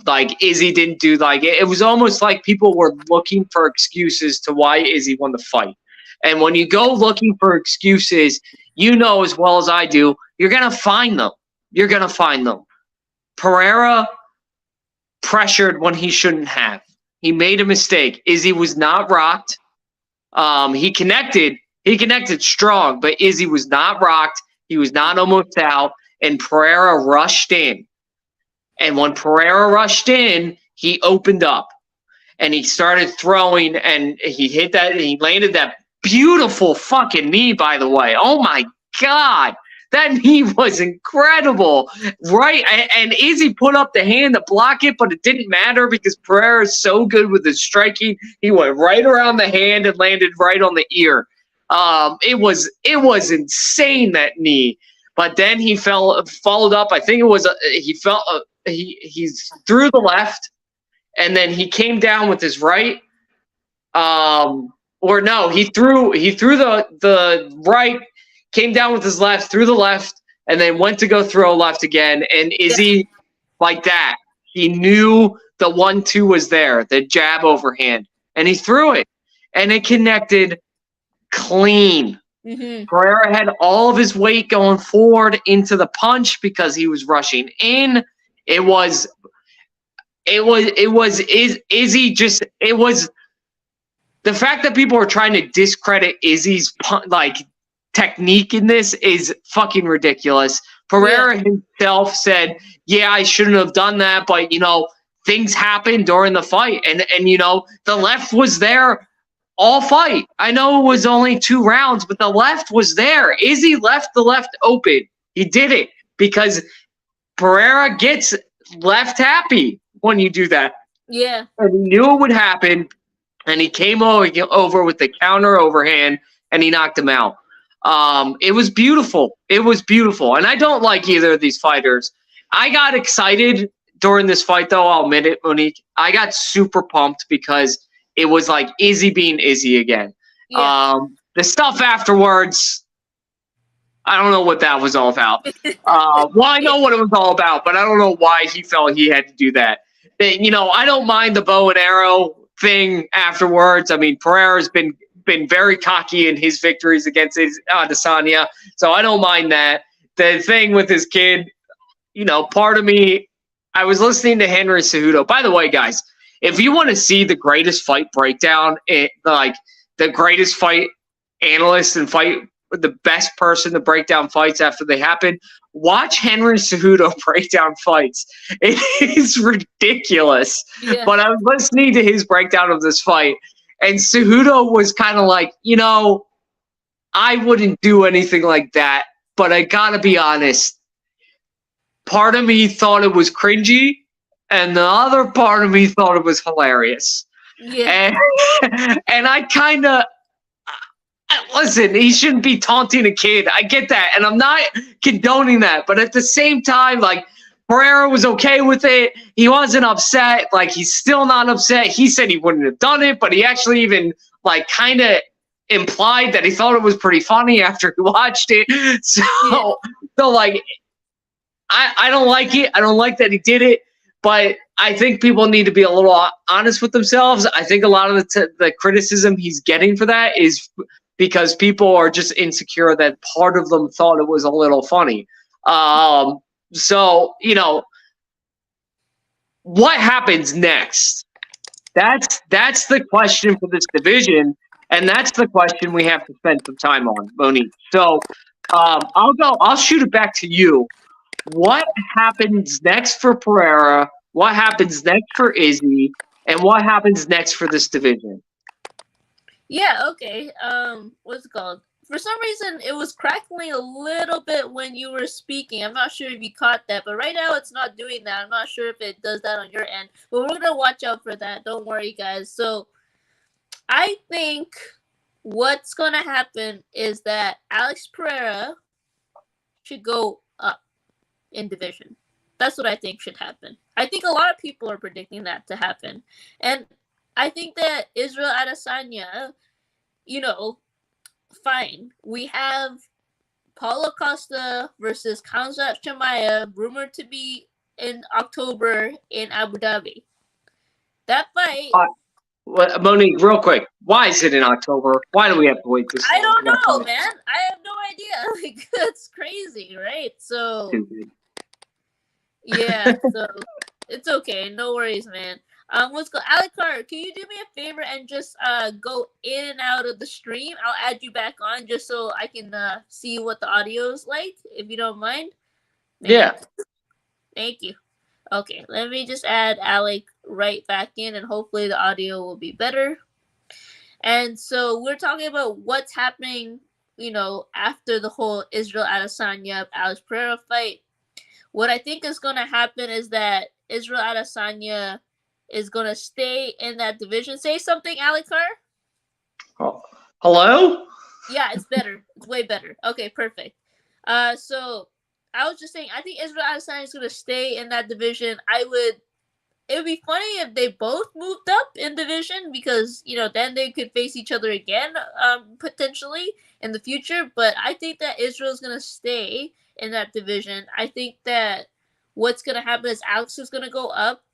Like Izzy didn't do it was almost like people were looking for excuses to why Izzy won the fight. And when you go looking for excuses, as well as I do, you're going to find them. Pereira pressured when he shouldn't have. He made a mistake. Izzy was not rocked. He connected strong, but Izzy was not rocked. He was not almost out, and Pereira rushed in. And when Pereira rushed in, he opened up and he started throwing, and he hit that, and he landed that beautiful fucking knee, by the way. Oh my God. That knee was incredible. Right. And Izzy put up the hand to block it, but it didn't matter because Pereira is so good with his striking. He went right around the hand and landed right on the ear. It was insane, that knee. But then he followed up. I think it was he threw the left, and then he came down with his right. Or no, he threw the right, came down with his left, threw the left, and then went to go throw left again. And Izzy, like that, he knew the 1-2 was there, the jab overhand, and he threw it, and it connected clean. Mm-hmm. Pereira had all of his weight going forward into the punch because he was rushing in. It was Izzy just, it was the fact that people are trying to discredit Izzy's technique in this is fucking ridiculous. Pereira himself said, yeah, I shouldn't have done that, but things happened during the fight, and the left was there all fight. I know it was only 2 rounds, but the left was there. Izzy left the left open. He did it because Pereira gets left happy when you do that. Yeah. And he knew it would happen, and he came over with the counter overhand, and he knocked him out. It was beautiful. It was beautiful. And I don't like either of these fighters. I got excited during this fight, though. I'll admit it, Monique. I got super pumped because it was like Izzy being Izzy again. Yeah. The stuff afterwards, I don't know what that was all about. Well, I know what it was all about, but I don't know why he felt he had to do that. I don't mind the bow and arrow thing afterwards. I mean, Pereira's been very cocky in his victories against Adesanya, so I don't mind that. The thing with his kid, part of me, I was listening to Henry Cejudo. By the way, guys, if you want to see the greatest fight breakdown, the greatest fight analyst and the best person to break down fights after they happen, watch Henry Cejudo break down fights. It is ridiculous. Yeah. But I was listening to his breakdown of this fight, and Cejudo was kind of like, I wouldn't do anything like that, but I gotta be honest. Part of me thought it was cringy, and the other part of me thought it was hilarious. Yeah. And I kind of, listen, he shouldn't be taunting a kid. I get that, and I'm not condoning that. But at the same time, Pereira was okay with it. He wasn't upset. He's still not upset. He said he wouldn't have done it, but he actually even, kind of implied that he thought it was pretty funny after he watched it. So I don't like it. I don't like that he did it. But I think people need to be a little honest with themselves. I think a lot of the criticism he's getting for that is because people are just insecure that part of them thought it was a little funny. So, what happens next? That's the question for this division, and that's the question we have to spend some time on, Monique. So I'll shoot it back to you. What happens next for Pereira? What happens next for Izzy? And what happens next for this division? Yeah, okay. What's it called? For some reason, it was crackling a little bit when you were speaking. I'm not sure if you caught that, but right now it's not doing that. I'm not sure if it does that on your end, but we're going to watch out for that. Don't worry, guys. So I think what's going to happen is that Alex Pereira should go up in division. That's what I think should happen. I think a lot of people are predicting that to happen. And I think that Israel Adesanya, fine. We have Paulo Costa versus Khamzat Chimaev, rumored to be in October in Abu Dhabi. That fight... Monique, real quick, why is it in October? Why do we have to wait this long? I don't know, man. I have no idea. That's crazy, right? So... Yeah, so it's okay. No worries, man. Let's go. Alec Carr, can you do me a favor and just go in and out of the stream? I'll add you back on just so I can see what the audio is like, if you don't mind. Yeah. Thank you. Okay, let me just add Alec right back in, and hopefully the audio will be better. And so we're talking about what's happening, after the whole Israel Adesanya Alex Pereira fight. What I think is going to happen is that Israel Adesanya is going to stay in that division. Say something, Alec Carr. Oh, hello? Yeah, it's better. It's way better. Okay, perfect. So I was just saying, I think Israel Adesanya is gonna stay in that division. It would be funny if they both moved up in division because then they could face each other again, potentially in the future. But I think that Israel's gonna stay in that division. I think that what's gonna happen is Alex is gonna go up,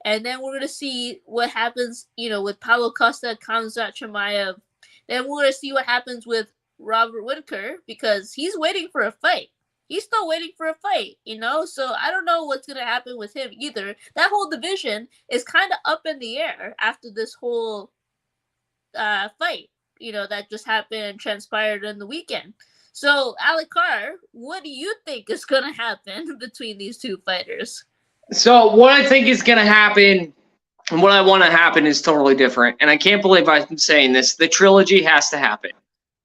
and then we're gonna see what happens. With Paulo Costa, Khamzat Chimaev. Then we're gonna see what happens with Robert Whitaker because he's waiting for a fight. He's still waiting for a fight, So I don't know what's gonna happen with him either. That whole division is kind of up in the air after this whole fight, that just happened and transpired in the weekend. So, Alec Carr, what do you think is gonna happen between these two fighters? So what I think is going to happen and what I want to happen is totally different. And I can't believe I'm saying this. The trilogy has to happen,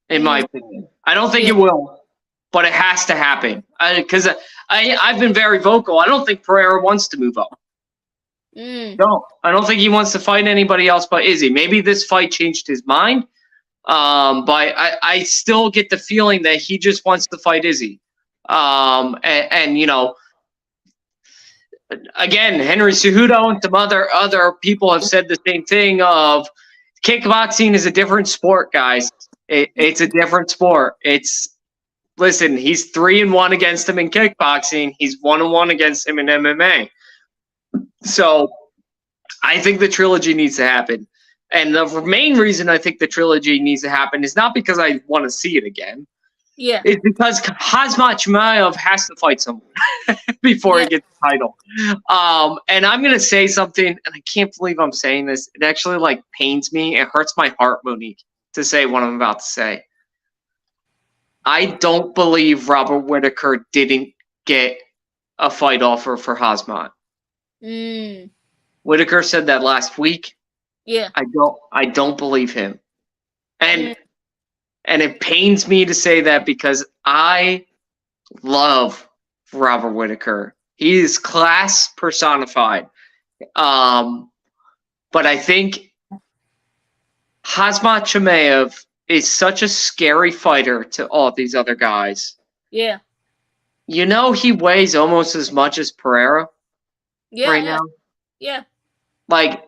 in my opinion. I don't think it will, but it has to happen. Because I've been very vocal. I don't think Pereira wants to move up. No, I don't think he wants to fight anybody else but Izzy. Maybe this fight changed his mind. But I still get the feeling that he just wants to fight Izzy. Again, Henry Cejudo and some other people have said the same thing of kickboxing is a different sport, guys. It's a different sport. Listen, he's 3-1 against him in kickboxing. He's 1-1 against him in MMA. So I think the trilogy needs to happen. And the main reason I think the trilogy needs to happen is not because I want to see it again. Yeah. It's because Khamzat Chimaev has to fight someone before he gets the title. And I'm going to say something, and I can't believe I'm saying this. It actually, pains me. It hurts my heart, Monique, to say what I'm about to say. I don't believe Robert Whitaker didn't get a fight offer for Khamzat. Whitaker said that last week. Yeah. I don't believe him. And it pains me to say that because I love Robert Whitaker. He is class personified. But I think Khamzat Chimaev is such a scary fighter to all these other guys. Yeah. He weighs almost as much as Pereira right now. Yeah. Like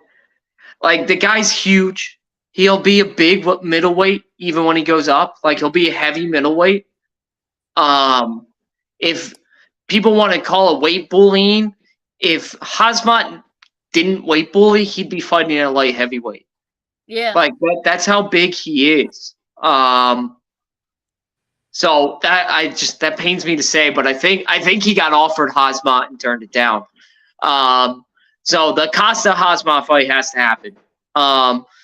the guy's huge. He'll be a big middleweight even when he goes up. He'll be a heavy middleweight. If people want to call it weight bullying, if Khamzat didn't weight bully, he'd be fighting at a light heavyweight. Yeah. That's how big he is. So that pains me to say, but I think he got offered Khamzat and turned it down. So the Costa Khamzat fight has to happen.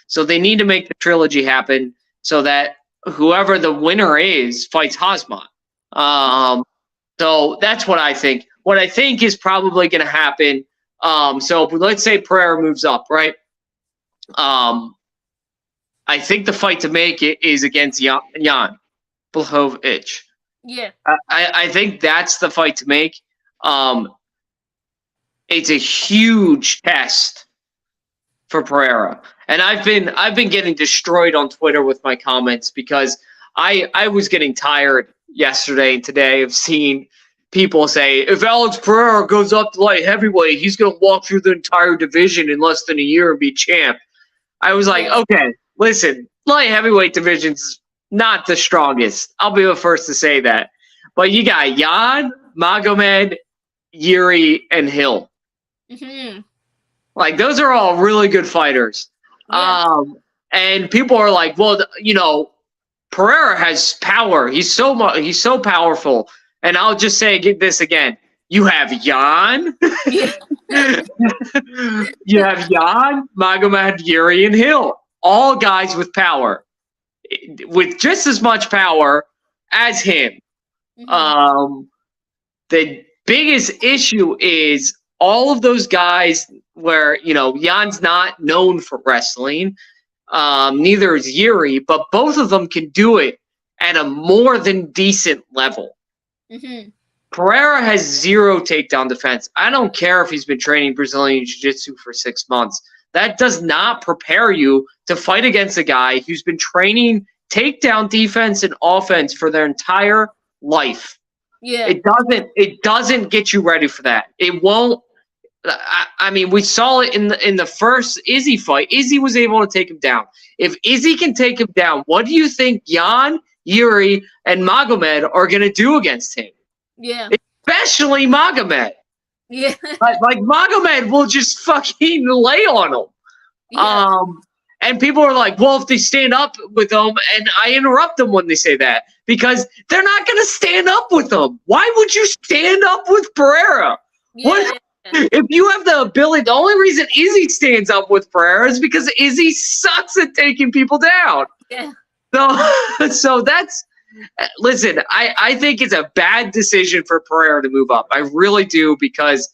So they need to make the trilogy happen so that whoever the winner is fights Khamzat. So that's what I think. What I think is probably going to happen. So let's say Pereira moves up, right? I think the fight to make it is against Jan Blachowicz. Yeah. I think that's the fight to make. It's a huge test for Pereira. And I've been getting destroyed on Twitter with my comments because I was getting tired yesterday and today of seeing people say, if Alex Pereira goes up to light heavyweight, he's going to walk through the entire division in less than a year and be champ. I was like, okay, listen, light heavyweight division's not the strongest. I'll be the first to say that. But you got Jan, Magomed, Yuri, and Hill. Mm-hmm. Those are all really good fighters. Yeah. And people are like, well, Pereira has power. He's so powerful. And I'll just say this again. You have Jan. You have Jan, Magomed, Yuri, and Hill. All guys with power. With just as much power as him. Mm-hmm. The biggest issue is all of those guys where, Jan's not known for wrestling. Neither is Yuri, but both of them can do it at a more than decent level. Mm-hmm. Pereira has zero takedown defense. I don't care if he's been training Brazilian Jiu-Jitsu for 6 months. That does not prepare you to fight against a guy who's been training takedown defense and offense for their entire life. Yeah. It doesn't get you ready for that. It won't. I mean, we saw it in the first Izzy fight. Izzy was able to take him down. If Izzy can take him down, what do you think Jan, Yuri, and Magomed are going to do against him? Yeah. Especially Magomed. Yeah. Like Magomed will just fucking lay on him. Yeah. And people are like, well, if they stand up with them, and I interrupt them when they say that because they're not going to stand up with them. Why would you stand up with Pereira? Yeah. What? If you have the ability, the only reason Izzy stands up with Pereira is because Izzy sucks at taking people down. Yeah. So that's, listen, I think it's a bad decision for Pereira to move up. I really do, because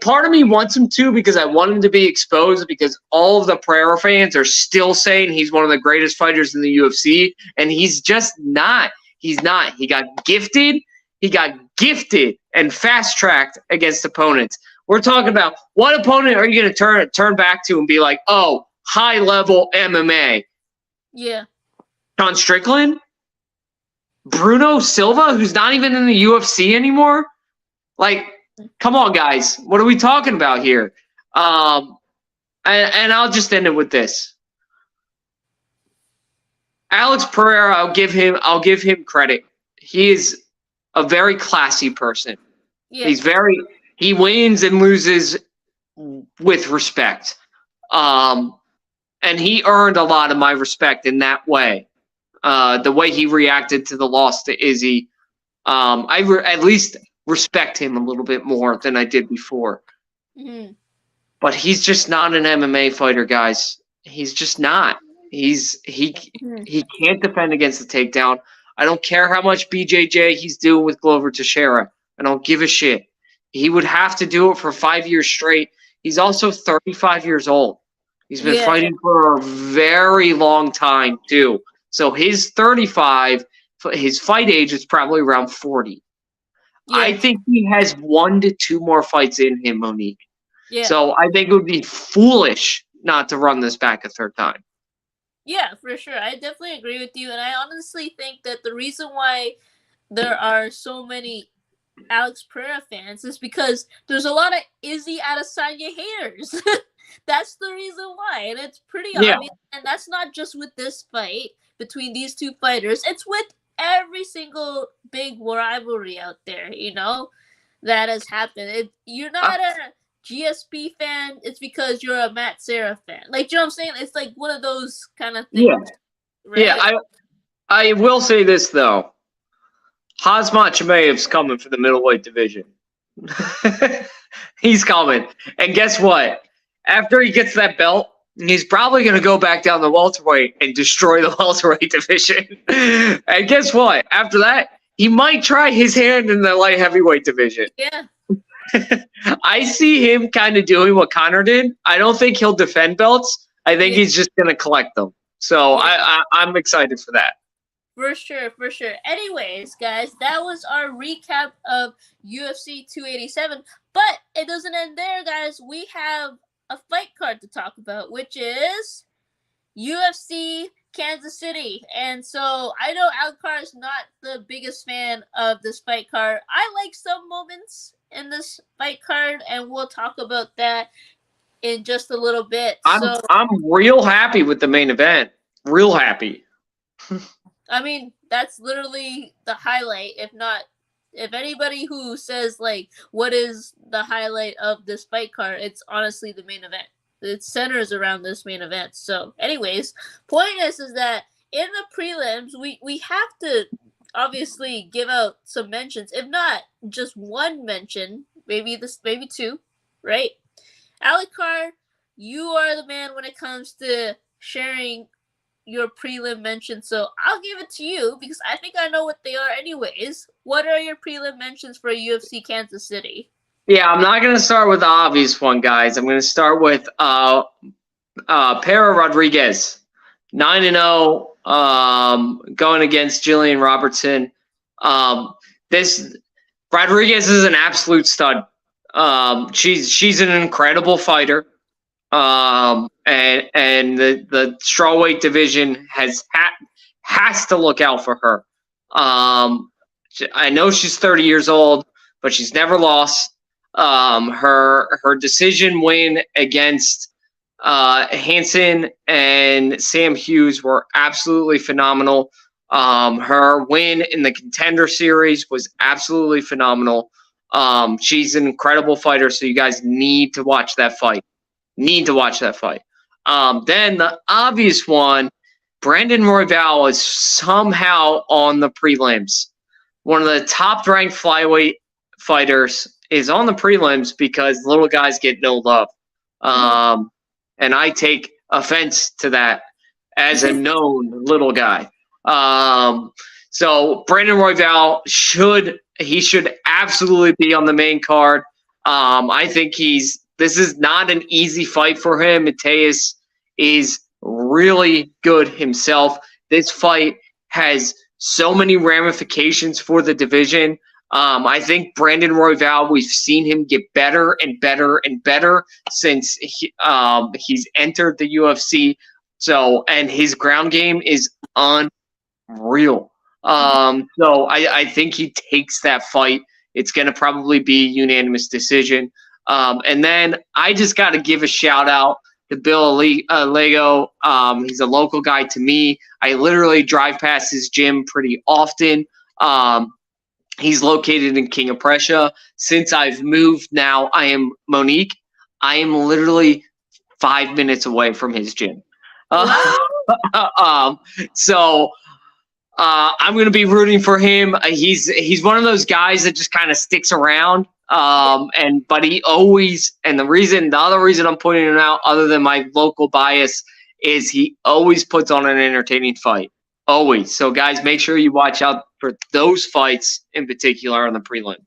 part of me wants him to, because I want him to be exposed, because all of the Pereira fans are still saying he's one of the greatest fighters in the UFC, and he's just not. He's not. He got gifted and fast-tracked against opponents. We're talking about, what opponent are you going to turn back to and be like, oh, high-level MMA? Yeah. Sean Strickland? Bruno Silva, who's not even in the UFC anymore? Like, come on, guys. What are we talking about here? And I'll just end it with this. Alex Pereira, I'll give him credit. He is a very classy person. Yeah. He wins and loses with respect. And he earned a lot of my respect in that way. The way he reacted to the loss to Izzy, I at least respect him a little bit more than I did before. Mm-hmm. But he's just not an MMA fighter, guys. He's just not. He can't defend against the takedown. I don't care how much BJJ he's doing with Glover Teixeira. I don't give a shit. He would have to do it for 5 years straight. He's also 35 years old. He's been fighting for a very long time, too. So his 35, his fight age is probably around 40. Yeah. I think he has 1 to 2 more fights in him, Monique. Yeah. So I think it would be foolish not to run this back a third time. Yeah, for sure. I definitely agree with you. And I honestly think that the reason why there are so many Alex Pereira fans is because there's a lot of Izzy Adesanya haters. That's the reason why. And it's pretty obvious. And that's not just with this fight between these two fighters. It's with every single big rivalry out there, that has happened. If you're not a GSP fan, it's because you're a Matt Serra fan. Like, you know what I'm saying? It's like one of those kind of things. Yeah. Right? Yeah, I will say this, though. Khamzat Chimaev's coming for the middleweight division. He's coming. And guess what? After he gets that belt, he's probably going to go back down the welterweight and destroy the welterweight division. And guess what? After that, he might try his hand in the light heavyweight division. Yeah. I see him kind of doing what Conor did. I don't think he'll defend belts. I think he's just going to collect them. So I'm excited for that. For sure, for sure. Anyways, guys, that was our recap of UFC 287. But it doesn't end there, guys. We have a fight card to talk about, which is UFC Kansas City. And so I know Alucard is not the biggest fan of this fight card. I like some moments in this fight card, and we'll talk about that in just a little bit. I'm real happy with the main event. Real happy. I mean, that's literally the highlight. If anybody who says, like, what is the highlight of this fight card, it's honestly the main event. It centers around this main event. So, anyways, point is that in the prelims, we have to obviously give out some mentions. If not just one mention, maybe two, right? Alucard, you are the man when it comes to sharing your prelim mentions, so I'll give it to you because I think I know what they are anyways. What are your prelim mentions for UFC Kansas City? Yeah, I'm not going to start with the obvious one, guys. I'm going to start with Para Rodriguez, 9-0, going against Jillian Robertson. This Rodriguez is an absolute stud. She's an incredible fighter. And the strawweight division has to look out for her. I know she's 30 years old, but she's never lost. Her decision win against Hansen and Sam Hughes were absolutely phenomenal. Her win in the Contender Series was absolutely phenomenal. She's an incredible fighter, so you guys need to watch that fight. Then the obvious one, Brandon Royval is somehow on the prelims. One of the top-ranked flyweight fighters is on the prelims because little guys get no love. And I take offense to that as a known little guy. So Brandon Royval should absolutely be on the main card. I think this is not an easy fight for him. Mateus is really good himself. This fight has so many ramifications for the division. I think Brandon Royval, we've seen him get better and better and better since he's entered the UFC. So, and his ground game is unreal. So I think he takes that fight. It's going to probably be unanimous decision. And then I just got to give a shout out to Bill Lego. He's a local guy to me. I literally drive past his gym pretty often. He's located in King of Prussia. Since I've moved now, I am literally 5 minutes away from his gym. So I'm going to be rooting for him. He's one of those guys that just kind of sticks around. But he always, and the other reason I'm pointing him out, other than my local bias, is he always puts on an entertaining fight. Always. So guys, make sure you watch out for those fights in particular on the prelim.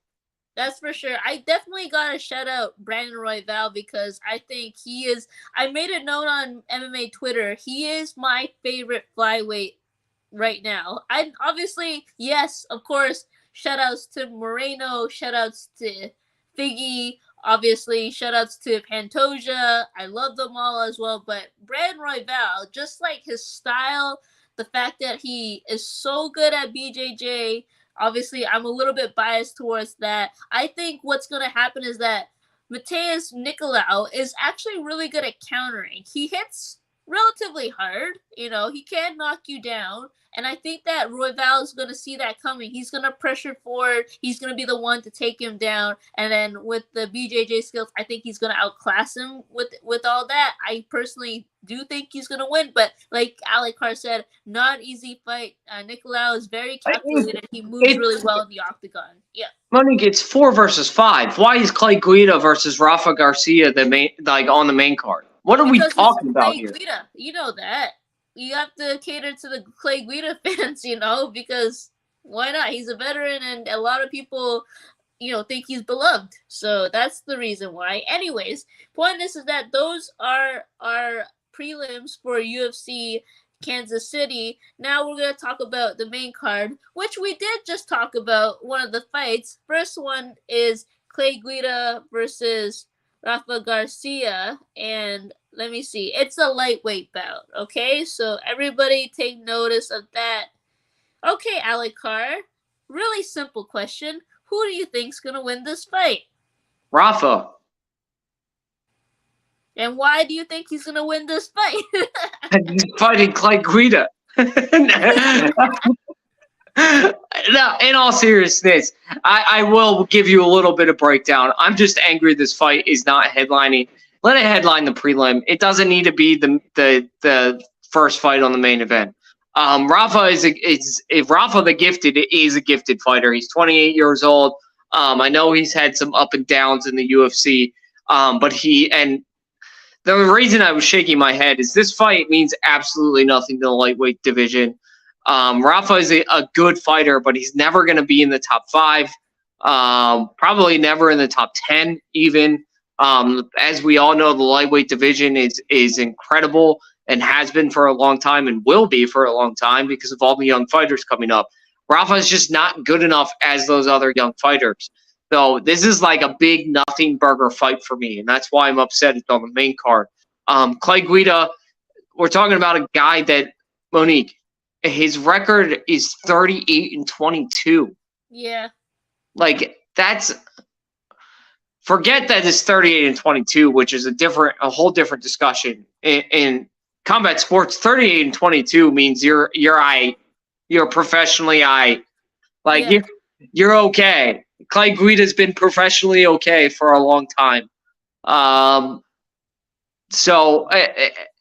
That's for sure. I definitely got to shout out Brandon Royval because I think he is, I made a note on MMA Twitter, he is my favorite flyweight right now. I obviously, yes, of course, shout outs to Moreno, shout outs to Figgy, obviously, shout outs to Pantoja. I love them all as well, but Brandon Royval, just like his style, the fact that he is so good at BJJ, obviously, I'm a little bit biased towards that. I think what's going to happen is that Matheus Nicolau is actually really good at countering. He hits relatively hard. He can knock you down. And I think that Royval is going to see that coming. He's going to pressure forward. He's going to be the one to take him down. And then with the BJJ skills, I think he's going to outclass him with all that. I personally do think he's going to win. But like Alec Carr said, not an easy fight. Nicolau is very calculated. He moves really well in the octagon. Yeah. Money gets 4 versus 5. Why is Clay Guida versus Rafa Garcia on the main card? What are we talking about here? Guida. You know that. You have to cater to the Clay Guida fans, because why not? He's a veteran, and a lot of people, think he's beloved. So that's the reason why. Anyways, point is that those are our prelims for UFC Kansas City. Now we're going to talk about the main card, which we did just talk about one of the fights. First one is Clay Guida versus Rafa Garcia, and let me see. It's a lightweight bout, okay? So everybody take notice of that. Okay, Alec Carr, really simple question. Who do you think's going to win this fight? Rafa. And why do you think he's going to win this fight? He's fighting Clay Guida. No, in all seriousness, I will give you a little bit of breakdown. I'm just angry this fight is not headlining. Let it headline the prelim. It doesn't need to be the first fight on the main event. Rafa Rafa the Gifted is a gifted fighter. He's 28 years old. I know he's had some up and downs in the UFC, but the reason I was shaking my head is this fight means absolutely nothing to the lightweight division. Rafa is a good fighter, but he's never going to be in the top 5. Probably never in the top 10 even. As we all know, the lightweight division is incredible and has been for a long time and will be for a long time because of all the young fighters coming up. Rafa is just not good enough as those other young fighters. So this is like a big nothing burger fight for me, and that's why I'm upset it's on the main card. Clay Guida, we're talking about a guy that, Monique, his record is 38-22. Yeah. Like, that's forget that it's 38-22, which is a whole different discussion. In combat sports, 38-22 means you're professionally like Yeah. you're okay. Clay Guida's been professionally okay for a long time. So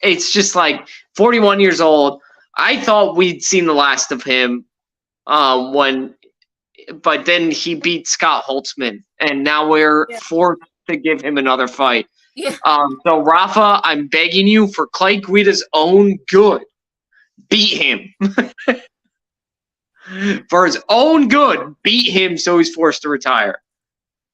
it's just like 41 years old. I thought we'd seen the last of him but then he beat Scott Holtzman, and now we're forced to give him another fight. Yeah. So Rafa, I'm begging you, for Clay Guida's own good, beat him. For his own good, beat him so he's forced to retire.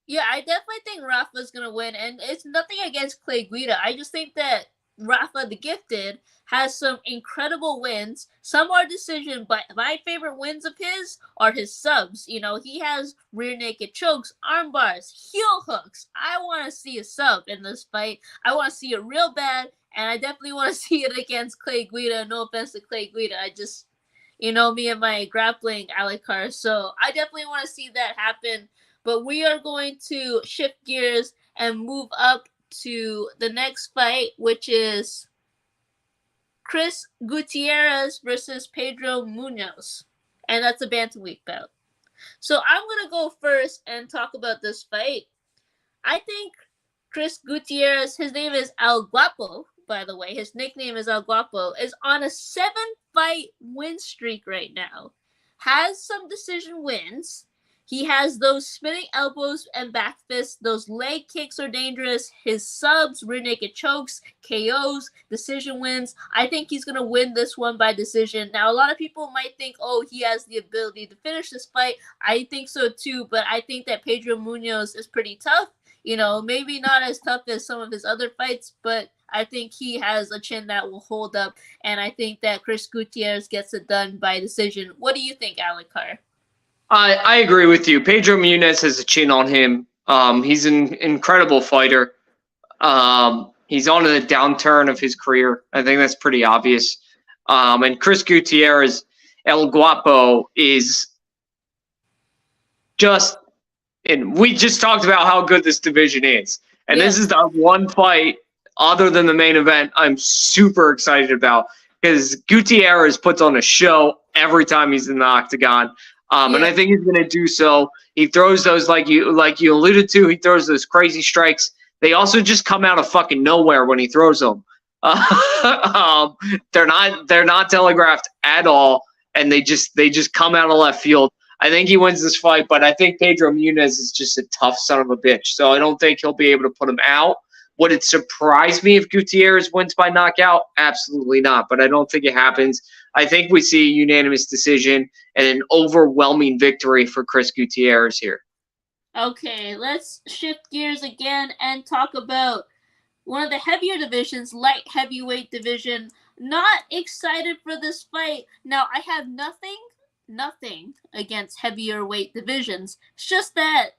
Yeah, I definitely think Rafa's gonna win, and it's nothing against Clay Guida. I just think that Rafa the Gifted has some incredible wins. Some are decision, but my favorite wins of his are his subs. You know, he has rear naked chokes, arm bars, heel hooks. I want to see a sub in this fight. I want to see it real bad, and I definitely want to see it against Clay Guida. No offense to Clay Guida. I just, me and my grappling Alikar. So I definitely want to see that happen. But we are going to shift gears and move up to the next fight, which is Chris Gutierrez versus Pedro Munoz. And that's a bantamweight bout. So I'm going to go first and talk about this fight. I think Chris Gutierrez, his name is El Guapo, by the way. His nickname is El Guapo, is on a 7-fight win streak right now. Has some decision wins. He has those spinning elbows and back fists. Those leg kicks are dangerous. His subs, rear naked chokes, KOs, decision wins. I think he's going to win this one by decision. Now, a lot of people might think, oh, he has the ability to finish this fight. I think so too, but I think that Pedro Munoz is pretty tough. Maybe not as tough as some of his other fights, but I think he has a chin that will hold up. And I think that Chris Gutierrez gets it done by decision. What do you think, Alikar? I agree with you. Pedro Munoz has a chin on him. He's an incredible fighter. He's on a downturn of his career. I think that's pretty obvious. And Chris Gutierrez, El Guapo, is just, and we just talked about how good this division is. And This is the one fight, other than the main event, I'm super excited about, because Gutierrez puts on a show every time he's in the octagon. And I think he's going to do so. He throws those, like you alluded to, he throws those crazy strikes. They also just come out of fucking nowhere when he throws them. They're not telegraphed at all, and they just come out of left field. I think he wins this fight, but I think Pedro Munoz is just a tough son of a bitch. So I don't think he'll be able to put him out. Would it surprise me if Gutierrez wins by knockout? Absolutely not, but I don't think it happens. I think we see a unanimous decision and an overwhelming victory for Chris Gutierrez here. Okay, let's shift gears again and talk about one of the heavier divisions, light heavyweight division. Not excited for this fight. Now, I have nothing against heavier weight divisions. It's just that,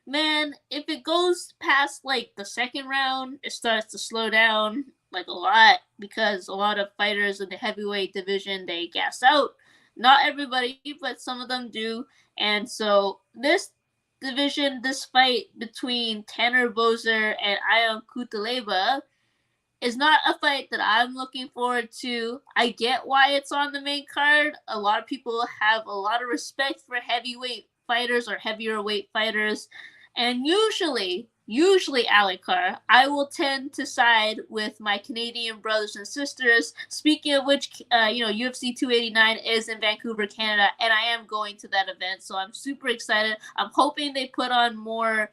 man, if it goes past like the second round, it starts to slow down like a lot, because a lot of fighters in the heavyweight division, they gas out. Not everybody, but some of them do. And so this division, this fight between Tanner Boser and Ion Cutelaba is not a fight that I'm looking forward to. I get why it's on the main card. A lot of people have a lot of respect for heavyweight fighters or heavier weight fighters. And usually, Alikar, I will tend to side with my Canadian brothers and sisters. Speaking of which, UFC 289 is in Vancouver, Canada, and I am going to that event, so I'm super excited. I'm hoping they put on more,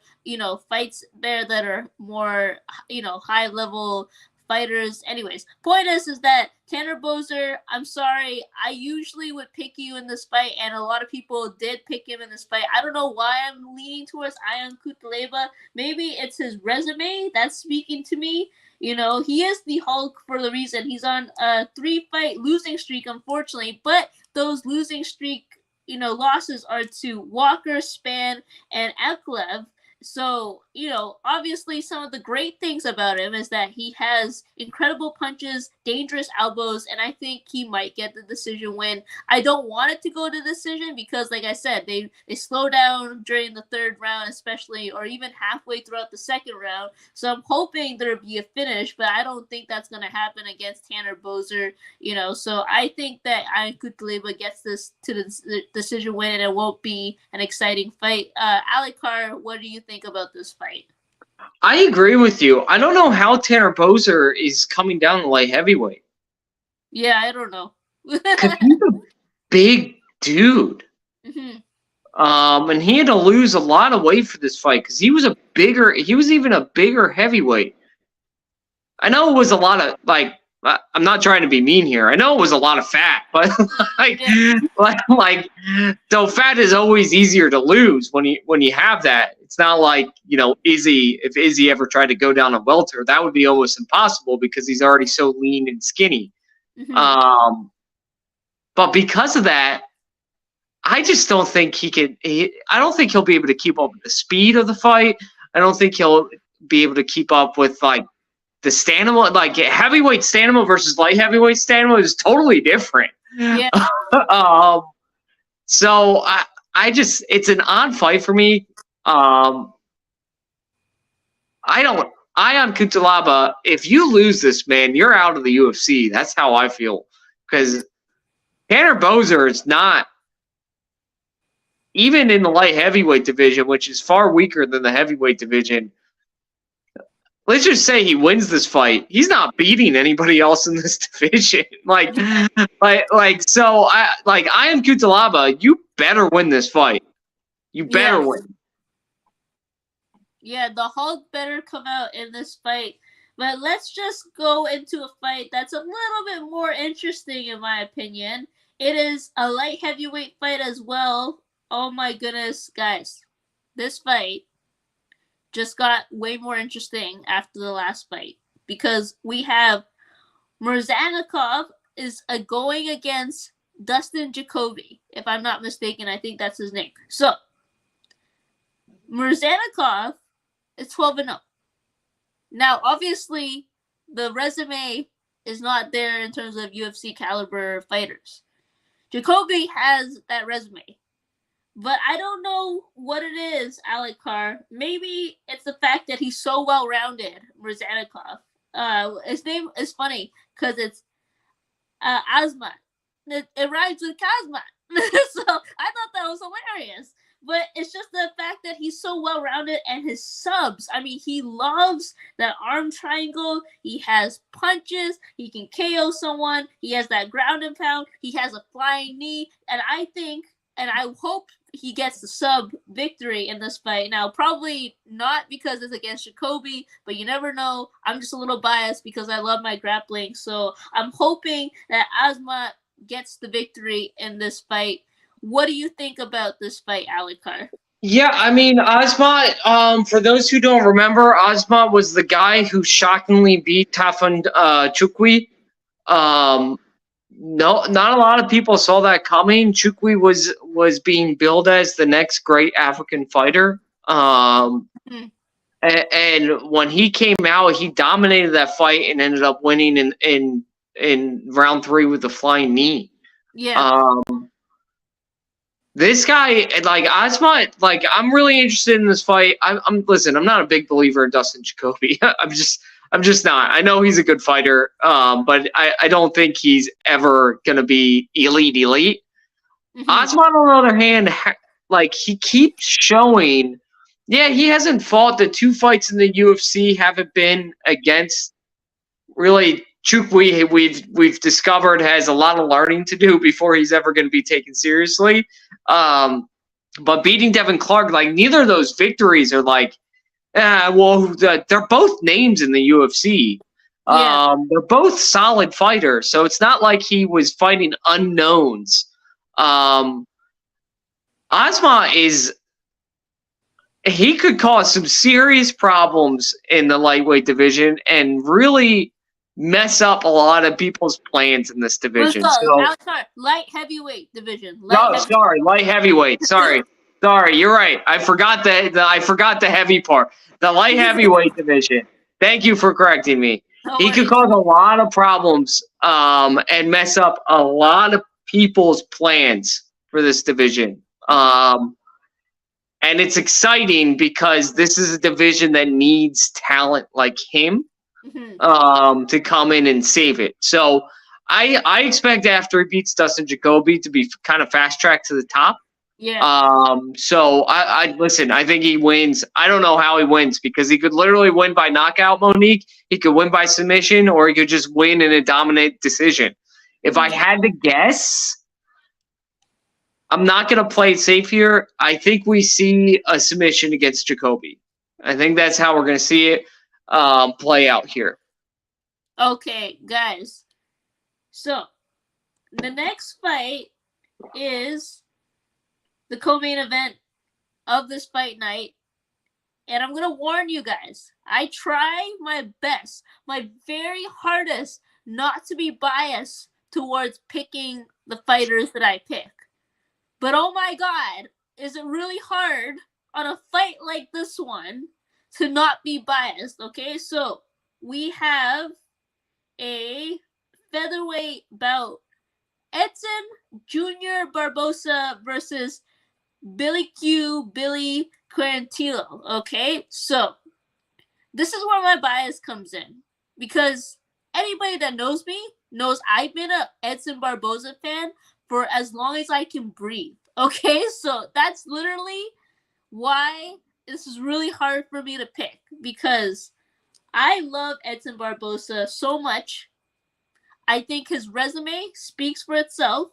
fights there that are more, high-level fighters. Anyways, point is that Tanner Boser, I'm sorry, I usually would pick you in this fight, and a lot of people did pick him in this fight. I don't know why I'm leaning towards Ion Cutelaba. Maybe it's his resume that's speaking to me. He is the Hulk for the reason. He's on a 3-fight losing streak, unfortunately, but those losing streak, losses are to Walker, Spann, and Ankalaev. So, obviously some of the great things about him is that he has incredible punches, dangerous elbows, and I think he might get the decision win. I don't want it to go to decision because, like I said, they slow down during the third round, especially, or even halfway throughout the second round. So I'm hoping there'll be a finish, but I don't think that's going to happen against Tanner Boser, So I think that Ion Cutelaba gets this to the decision win, and it won't be an exciting fight. Alec Carr, what do you think about this fight? I agree with you. I don't know how Tanner Boser is coming down to light heavyweight. Yeah, I don't know. Because he's a big dude. Mm-hmm. And he had to lose a lot of weight for this fight because he was even a bigger heavyweight. I know it was a lot of, like, I'm not trying to be mean here. I know it was a lot of fat, but though fat is always easier to lose when you have that. It's not like, if Izzy ever tried to go down a welter, that would be almost impossible because he's already so lean and skinny. Mm-hmm. But because of that, I just don't think I don't think he'll be able to keep up with the speed of the fight. I don't think he'll be able to keep up with, like, the stamina. Like, heavyweight stamina versus light heavyweight stamina is totally different. Yeah. So it's an odd fight for me. Ion Cutelaba, if you lose this, man, you're out of the UFC. That's how I feel. Because Tanner Boser is not, even in the light heavyweight division, which is far weaker than the heavyweight division. Let's just say he wins this fight. He's not beating anybody else in this division. So Ion Cutelaba, you better win this fight. You better win. Yeah, the Hulk better come out in this fight. But let's just go into a fight that's a little bit more interesting, in my opinion. It is a light heavyweight fight as well. Oh my goodness, guys. This fight just got way more interesting after the last fight because we have Murzanikov is going against Dustin Jacoby, if I'm not mistaken. I think that's his name. So, Murzanikov is 12-0. Now, obviously, the resume is not there in terms of UFC caliber fighters. Jacoby has that resume. But I don't know what it is, Alec Carr. Maybe it's the fact that he's so well-rounded, Murzanikov. His name is funny because it's Asmat. It rhymes with Kazmat. So I thought that was hilarious. But it's just the fact that he's so well-rounded and his subs. I mean, he loves that arm triangle. He has punches. He can KO someone. He has that ground and pound. He has a flying knee. And I think, and I hope he gets the sub victory in this fight. Now, probably not because it's against Jacoby, but you never know. I'm just a little biased because I love my grappling. So I'm hoping that Asmat gets the victory in this fight. What do you think about this fight, Alec Carr? Yeah, I mean, Asmat, for those who don't remember, Asmat was the guy who shockingly beat Tafon Chukwi. No, not a lot of people saw that coming. Chukwi was being billed as the next great African fighter. And when he came out, he dominated that fight and ended up winning in round 3 with the flying knee. Yeah. This guy, like, Asmat, like, I'm really interested in this fight. Listen, I'm not a big believer in Dustin Jacoby. I'm just not. I know he's a good fighter, but I don't think he's ever going to be elite. Mm-hmm. Asmat, on the other hand, he keeps showing, he hasn't fought. The 2 fights in the UFC haven't been against really Chukwi. We've discovered has a lot of learning to do before he's ever going to be taken seriously. But beating Devin Clark, like, neither of those victories are like, they're both names in the UFC. They're both solid fighters, so it's not like he was fighting unknowns. Asmat he could cause some serious problems in the lightweight division and really mess up a lot of people's plans in this division. Light heavyweight division. Light heavyweight. Sorry. Sorry, you're right. I forgot the heavy part. The light heavyweight division. Thank you for correcting me. No He could worries. cause a lot of problems and mess up a lot of people's plans for this division. And it's exciting because this is a division that needs talent like him to come in and save it. So I expect after he beats Dustin Jacoby to be kind of fast tracked to the top. Yeah. So I listen, I think he wins. I don't know how he wins because he could literally win by knockout, Monique. He could win by submission, or he could just win in a dominant decision. If I had to guess, I'm not going to play it safe here. I think we see a submission against Jacoby. I think that's how we're going to see it play out here. Okay, guys. So, the next fight is the co-main event of this fight night. And I'm going to warn you guys. I try my best, my very hardest, not to be biased towards picking the fighters that I pick. But oh my God, is it really hard on a fight like this one to not be biased, okay? So we have a featherweight bout. Edson Jr. Barbosa versus Billy Quarantillo, okay? So this is where my bias comes in. Because anybody that knows me knows I've been a Edson Barbosa fan for as long as I can breathe. Okay, so that's literally why this is really hard for me to pick, because I love Edson Barbosa so much. I think his resume speaks for itself.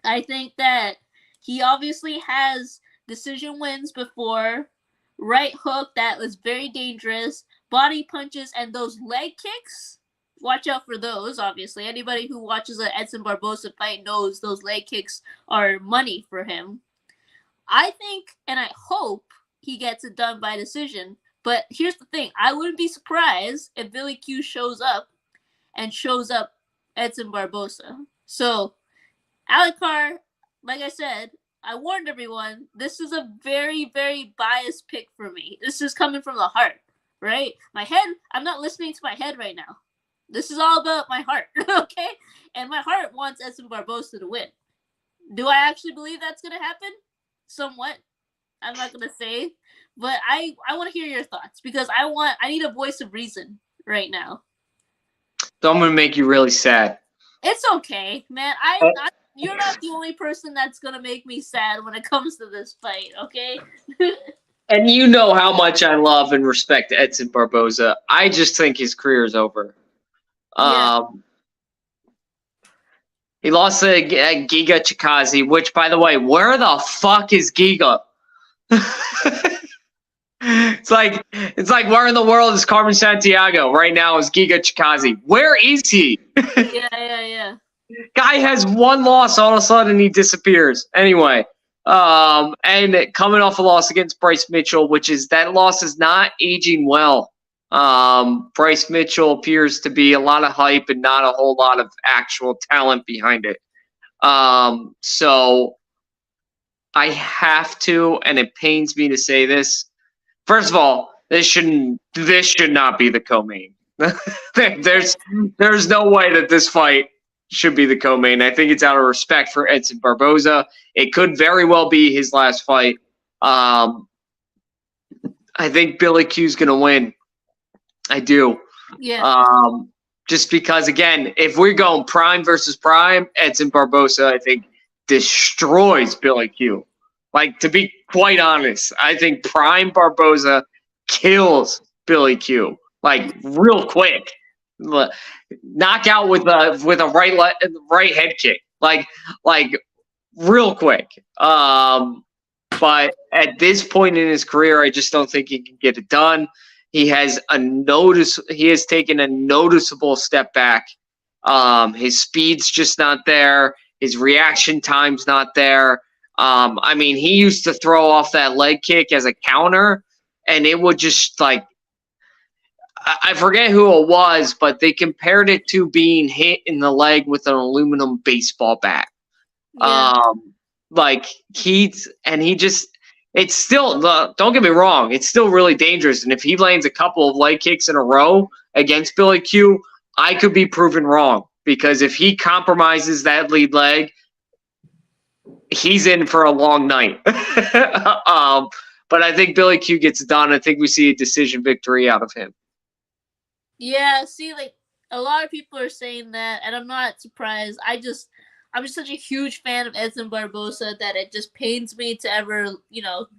I think that he obviously has decision wins before, right hook that was very dangerous, body punches, and those leg kicks. Watch out for those, obviously. Anybody who watches an Edson Barbosa fight knows those leg kicks are money for him. I think, and I hope, he gets it done by decision. But here's the thing. I wouldn't be surprised if Billy Q shows up Edson Barbosa. So, Alucard, like I said, I warned everyone, this is a very, very biased pick for me. This is coming from the heart, right? My head, I'm not listening to my head right now. This is all about my heart, okay? And my heart wants Edson Barbosa to win. Do I actually believe that's going to happen? Somewhat. I'm not going to say. But I want to hear your thoughts because I need a voice of reason right now. So I'm going to make you really sad. It's okay, man. You're not the only person that's going to make me sad when it comes to this fight, okay? And you know how much I love and respect Edson Barbosa. I just think his career is over. Yeah. He lost to Giga Chikadze, which, by the way, where the fuck is Giga? It's like where in the world is Carmen Santiago right now? Is Giga Chikadze? Where is he? Yeah. Guy has one loss, all of a sudden he disappears. Anyway, and coming off a loss against Bryce Mitchell, that loss is not aging well. Bryce Mitchell appears to be a lot of hype and not a whole lot of actual talent behind it. So I have to, and it pains me to say this. First of all, this should not be the co-main. There's no way that this fight should be the co-main. I think it's out of respect for Edson Barbosa. It could very well be his last fight. I think Billy Q's going to win. I do. Yeah. Just because, again, if we're going prime versus prime, Edson Barbosa, I think, destroys Billy Q. Like, to be quite honest, I think prime Barbosa kills Billy Q. Like, real quick. Knockout with a right head kick. Like real quick. But at this point in his career, I just don't think he can get it done. He has taken a noticeable step back. His speed's just not there. His reaction time's not there. I mean, he used to throw off that leg kick as a counter, and it would just I forget who it was, but they compared it to being hit in the leg with an aluminum baseball bat. Yeah. like he just, it's still, don't get me wrong, it's still really dangerous. And if he lands a couple of leg kicks in a row against Billy Q, I could be proven wrong, because if he compromises that lead leg, he's in for a long night. But I think Billy Q gets it done. I think we see a decision victory out of him. Yeah, see, like, a lot of people are saying that, and I'm not surprised. I'm just such a huge fan of Edson Barbosa that it just pains me to ever,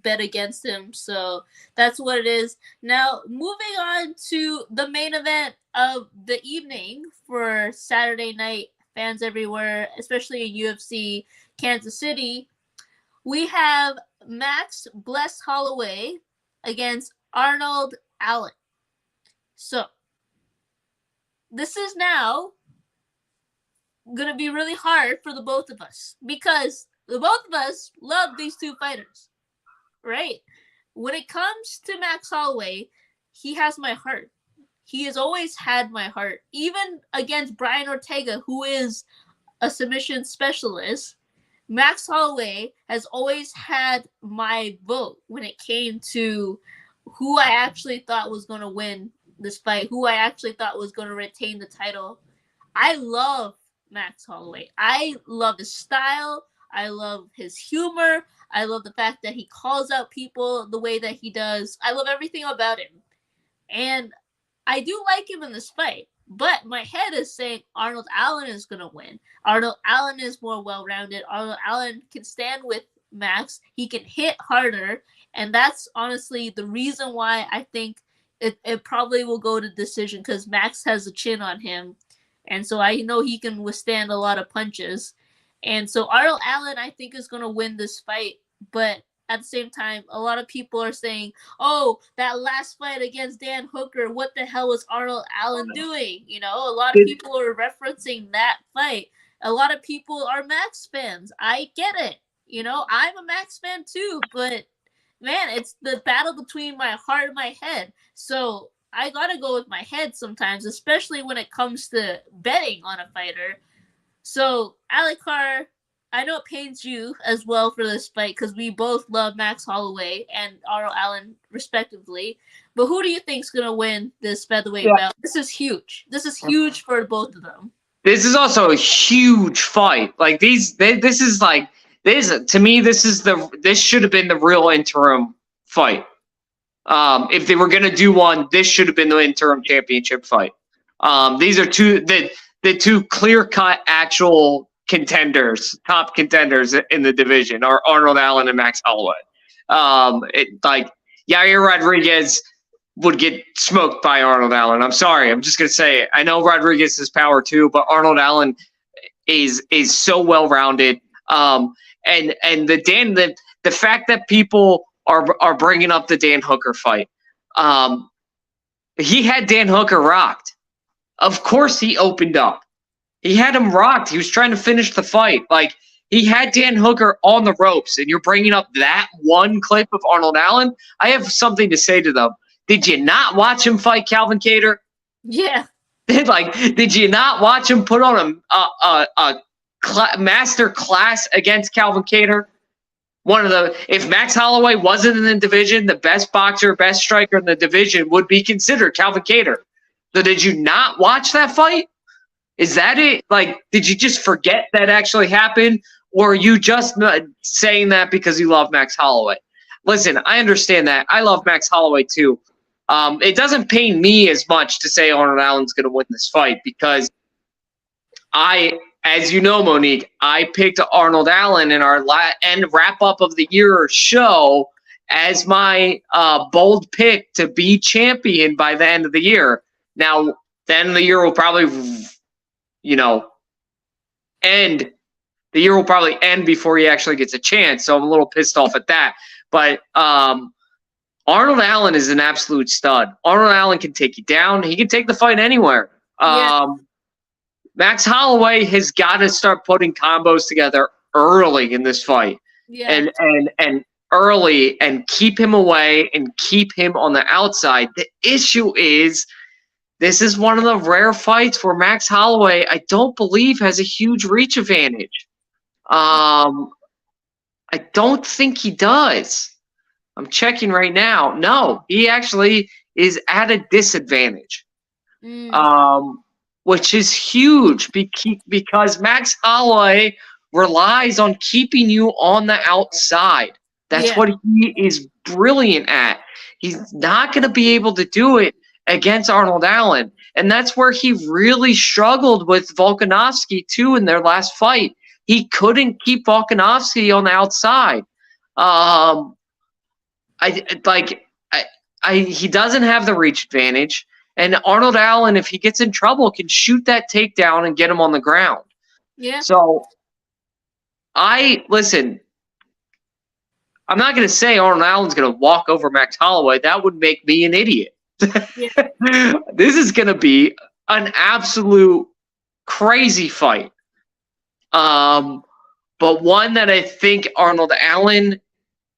bet against him. So that's what it is. Now, moving on to the main event of the evening for Saturday night, fans everywhere, especially in UFC Kansas City, we have Max Bless Holloway against Arnold Allen. So this is now going to be really hard for the both of us, because the both of us love these two fighters, right? When it comes to Max Holloway, he has my heart. He has always had my heart. Even against Brian Ortega, who is a submission specialist, Max Holloway has always had my vote when it came to who I actually thought was going to win this fight, who I actually thought was going to retain the title. I love Max Holloway. I love his style. I love his humor. I love the fact that he calls out people the way that he does. I love everything about him. And I do like him in this fight, but my head is saying Arnold Allen is going to win. Arnold Allen is more well-rounded. Arnold Allen can stand with Max. He can hit harder. And that's honestly the reason why I think it probably will go to decision, because Max has a chin on him. And so I know he can withstand a lot of punches. And so Arnold Allen, I think, is going to win this fight. But at the same time, a lot of people are saying, oh, that last fight against Dan Hooker, what the hell was Arnold Allen doing? A lot of people are referencing that fight. A lot of people are Max fans. I get it. I'm a Max fan too. But, man, it's the battle between my heart and my head. So I got to go with my head sometimes, especially when it comes to betting on a fighter. So, Alec Carr, I know it pains you as well for this fight, because we both love Max Holloway and Arnold Allen, respectively. But who do you think is going to win this featherweight bout? This is huge. This is huge for both of them. This is also a huge fight. Like, this to me, this should have been the real interim fight. If they were going to do one, this should have been the interim championship fight. These are the two clear-cut actual contenders, top contenders in the division, are Arnold Allen and Max Holloway. Yair Rodriguez would get smoked by Arnold Allen. I'm sorry. I'm just going to say it. I know Rodriguez has power too, but Arnold Allen is so well-rounded. And the fact that people are bringing up the Dan Hooker fight. He had Dan Hooker rocked. Of course he opened up. He had him rocked. He was trying to finish the fight. Like, he had Dan Hooker on the ropes, and you're bringing up that one clip of Arnold Allen? I have something to say to them. Did you not watch him fight Calvin Kattar? Yeah. Did you not watch him put on a master class against Calvin Kattar? If Max Holloway wasn't in the division, the best boxer, best striker in the division would be considered Calvin Kattar. So did you not watch that fight? Is that it? Like, did you just forget that actually happened? Or are you just saying that because you love Max Holloway? Listen, I understand that. I love Max Holloway too. It doesn't pain me as much to say Arnold Allen's going to win this fight, because as you know, Monique, I picked Arnold Allen in our end wrap-up of the year show as my bold pick to be champion by the end of the year. Now, the end of the year will probably, end. The year will probably end before he actually gets a chance, so I'm a little pissed off at that. But Arnold Allen is an absolute stud. Arnold Allen can take you down. He can take the fight anywhere. Max Holloway has got to start putting combos together early in this fight, and early, and keep him away and keep him on the outside. The issue is, this is one of the rare fights where Max Holloway, I don't believe, has a huge reach advantage. I don't think he does. I'm checking right now. No, he actually is at a disadvantage, Mm, um, which is huge because Max Holloway relies on keeping you on the outside. That's yeah. what he is brilliant at. He's not going to be able to do it against Arnold Allen. And that's where he really struggled with Volkanovski, too, in their last fight. He couldn't keep Volkanovski on the outside. Um, I like he doesn't have the reach advantage, and Arnold Allen, if he gets in trouble, can shoot that takedown and get him on the ground. Yeah. So I listen. I'm not going to say Arnold Allen's going to walk over Max Holloway. That would make me an idiot. Yeah. This is going to be an absolute crazy fight. But one that I think Arnold Allen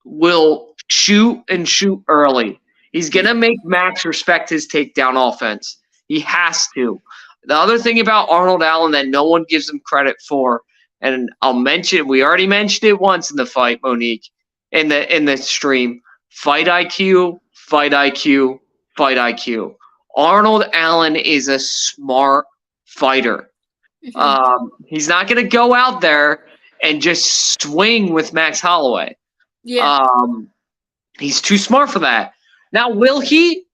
will shoot and shoot early. He's going to make Max respect his takedown offense. He has to. The other thing about Arnold Allen that no one gives him credit for, and I'll mention, we already mentioned it once in the fight, Monique, in the stream. Fight IQ, fight IQ, fight IQ. Arnold Allen is a smart fighter. He's not going to go out there and just swing with Max Holloway. Yeah. He's too smart for that. Now, will he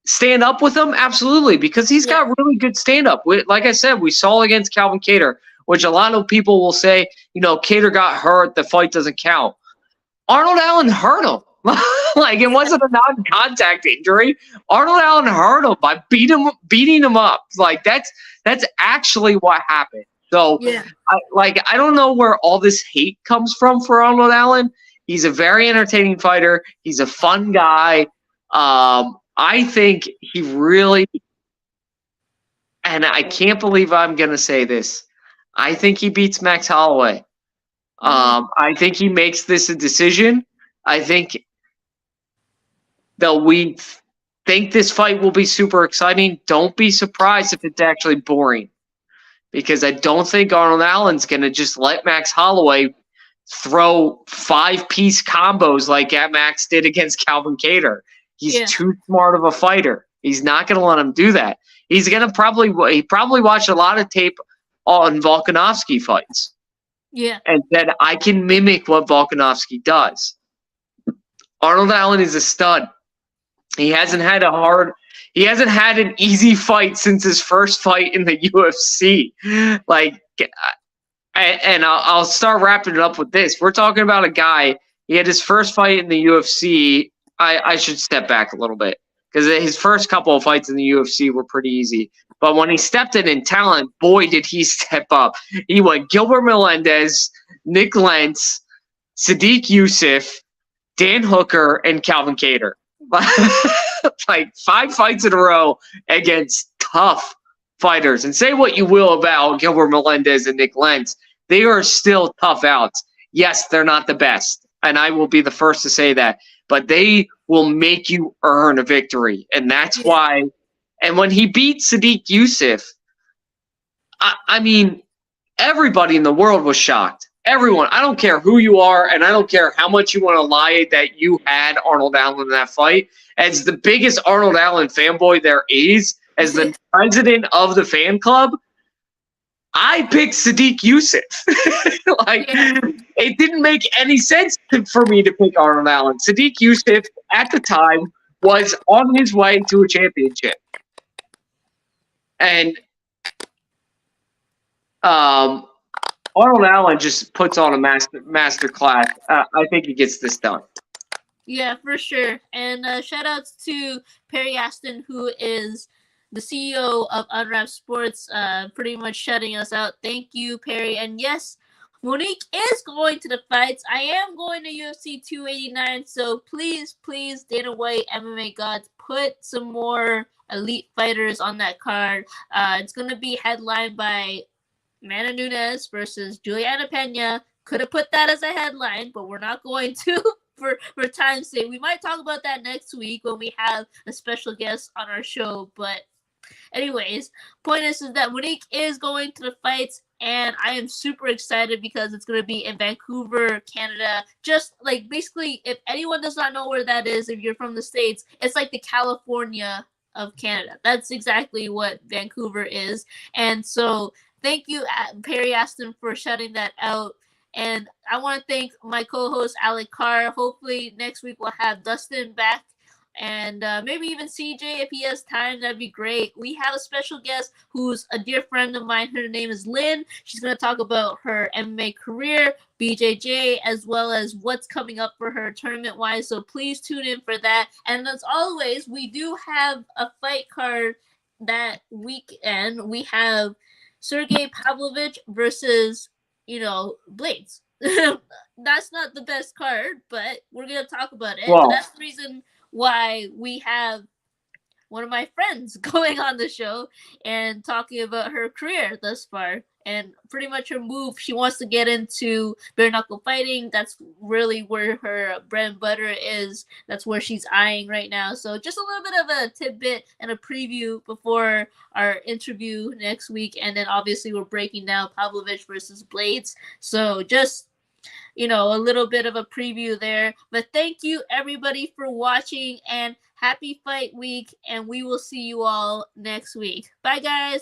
stand up with him? Absolutely, because he's got really good stand up. Like I said, we saw against Calvin Kattar, which a lot of people will say, Kattar got hurt, the fight doesn't count. Arnold Allen hurt him. Like, it wasn't a non-contact injury. Arnold Allen hurt him by beating him up. Like, that's actually what happened. So, Yeah. I don't know where all this hate comes from for Arnold Allen. He's a very entertaining fighter. He's a fun guy. I think he really, and I can't believe I'm going to say this, I think he beats Max Holloway. I think he makes this a decision. I think that we think this fight will be super exciting. Don't be surprised if it's actually boring, because I don't think Arnold Allen's going to just let Max Holloway throw 5-piece combos like Max did against Calvin Kattar. He's too smart of a fighter. He's not going to let him do that. He's going to he probably watched a lot of tape on Volkanovski fights. Yeah. And said, I can mimic what Volkanovski does. Arnold Allen is a stud. He hasn't had an easy fight since his first fight in the UFC. And I'll start wrapping it up with this. We're talking about a guy, he had his first fight in the UFC. I should step back a little bit, because his first couple of fights in the UFC were pretty easy. But when he stepped in talent, boy, did he step up. He went Gilbert Melendez, Nick Lentz, Sadiq Youssef, Dan Hooker, and Calvin Kattar. Like 5 fights in a row against tough fighters. And say what you will about Gilbert Melendez and Nick Lentz, they are still tough outs. Yes, they're not the best, and I will be the first to say that, but they will make you earn a victory. And that's why. And when he beat Sadiq Youssef, I mean, everybody in the world was shocked. Everyone. I don't care who you are, and I don't care how much you want to lie that you had Arnold Allen in that fight. As the biggest Arnold Allen fanboy there is, as the president of the fan club, I picked Sadiq Youssef. It didn't make any sense for me to pick Arnold Allen. Sadiq Youssef, at the time, was on his way to a championship. And Arnold Allen just puts on a master class. I think he gets this done. Yeah, for sure. And shout outs to Perry Aston, who is the CEO of Unwrapped Sports, pretty much shutting us out. Thank you, Perry. And yes, Monique is going to the fights. I am going to UFC 289. So please, Dana White, MMA gods, put some more elite fighters on that card. It's going to be headlined by Amanda Nunes versus Juliana Pena. Could have put that as a headline, but we're not going to for time's sake. We might talk about that next week when we have a special guest on our show, but Anyways, point is that Monique is going to the fights, and I am super excited because it's going to be in Vancouver, Canada. Just like basically, if anyone does not know where that is, if you're from the States, it's like the California of Canada. That's exactly what Vancouver is. And so thank you, Perry Aston, for shutting that out. And I want to thank my co-host Alec Carr. Hopefully next week we'll have Dustin back, and maybe even CJ if he has time. That'd be great. We have a special guest who's a dear friend of mine. Her name is Lynn. She's going to talk about her MMA career, BJJ, as well as what's coming up for her tournament wise. So please tune in for that. And as always, we do have a fight card that weekend. We have Sergey Pavlovich versus, Blades. That's not the best card, but we're going to talk about it. Well, That's the reason why we have one of my friends going on the show and talking about her career thus far and pretty much her move. She wants to get into bare knuckle fighting. That's really where her bread and butter is. That's where she's eyeing right now. So just a little bit of a tidbit and a preview before our interview next week. And then obviously we're breaking down Pavlovich versus Blades. So just a little bit of a preview there. But thank you everybody for watching, and happy fight week, and we will see you all next week. Bye guys.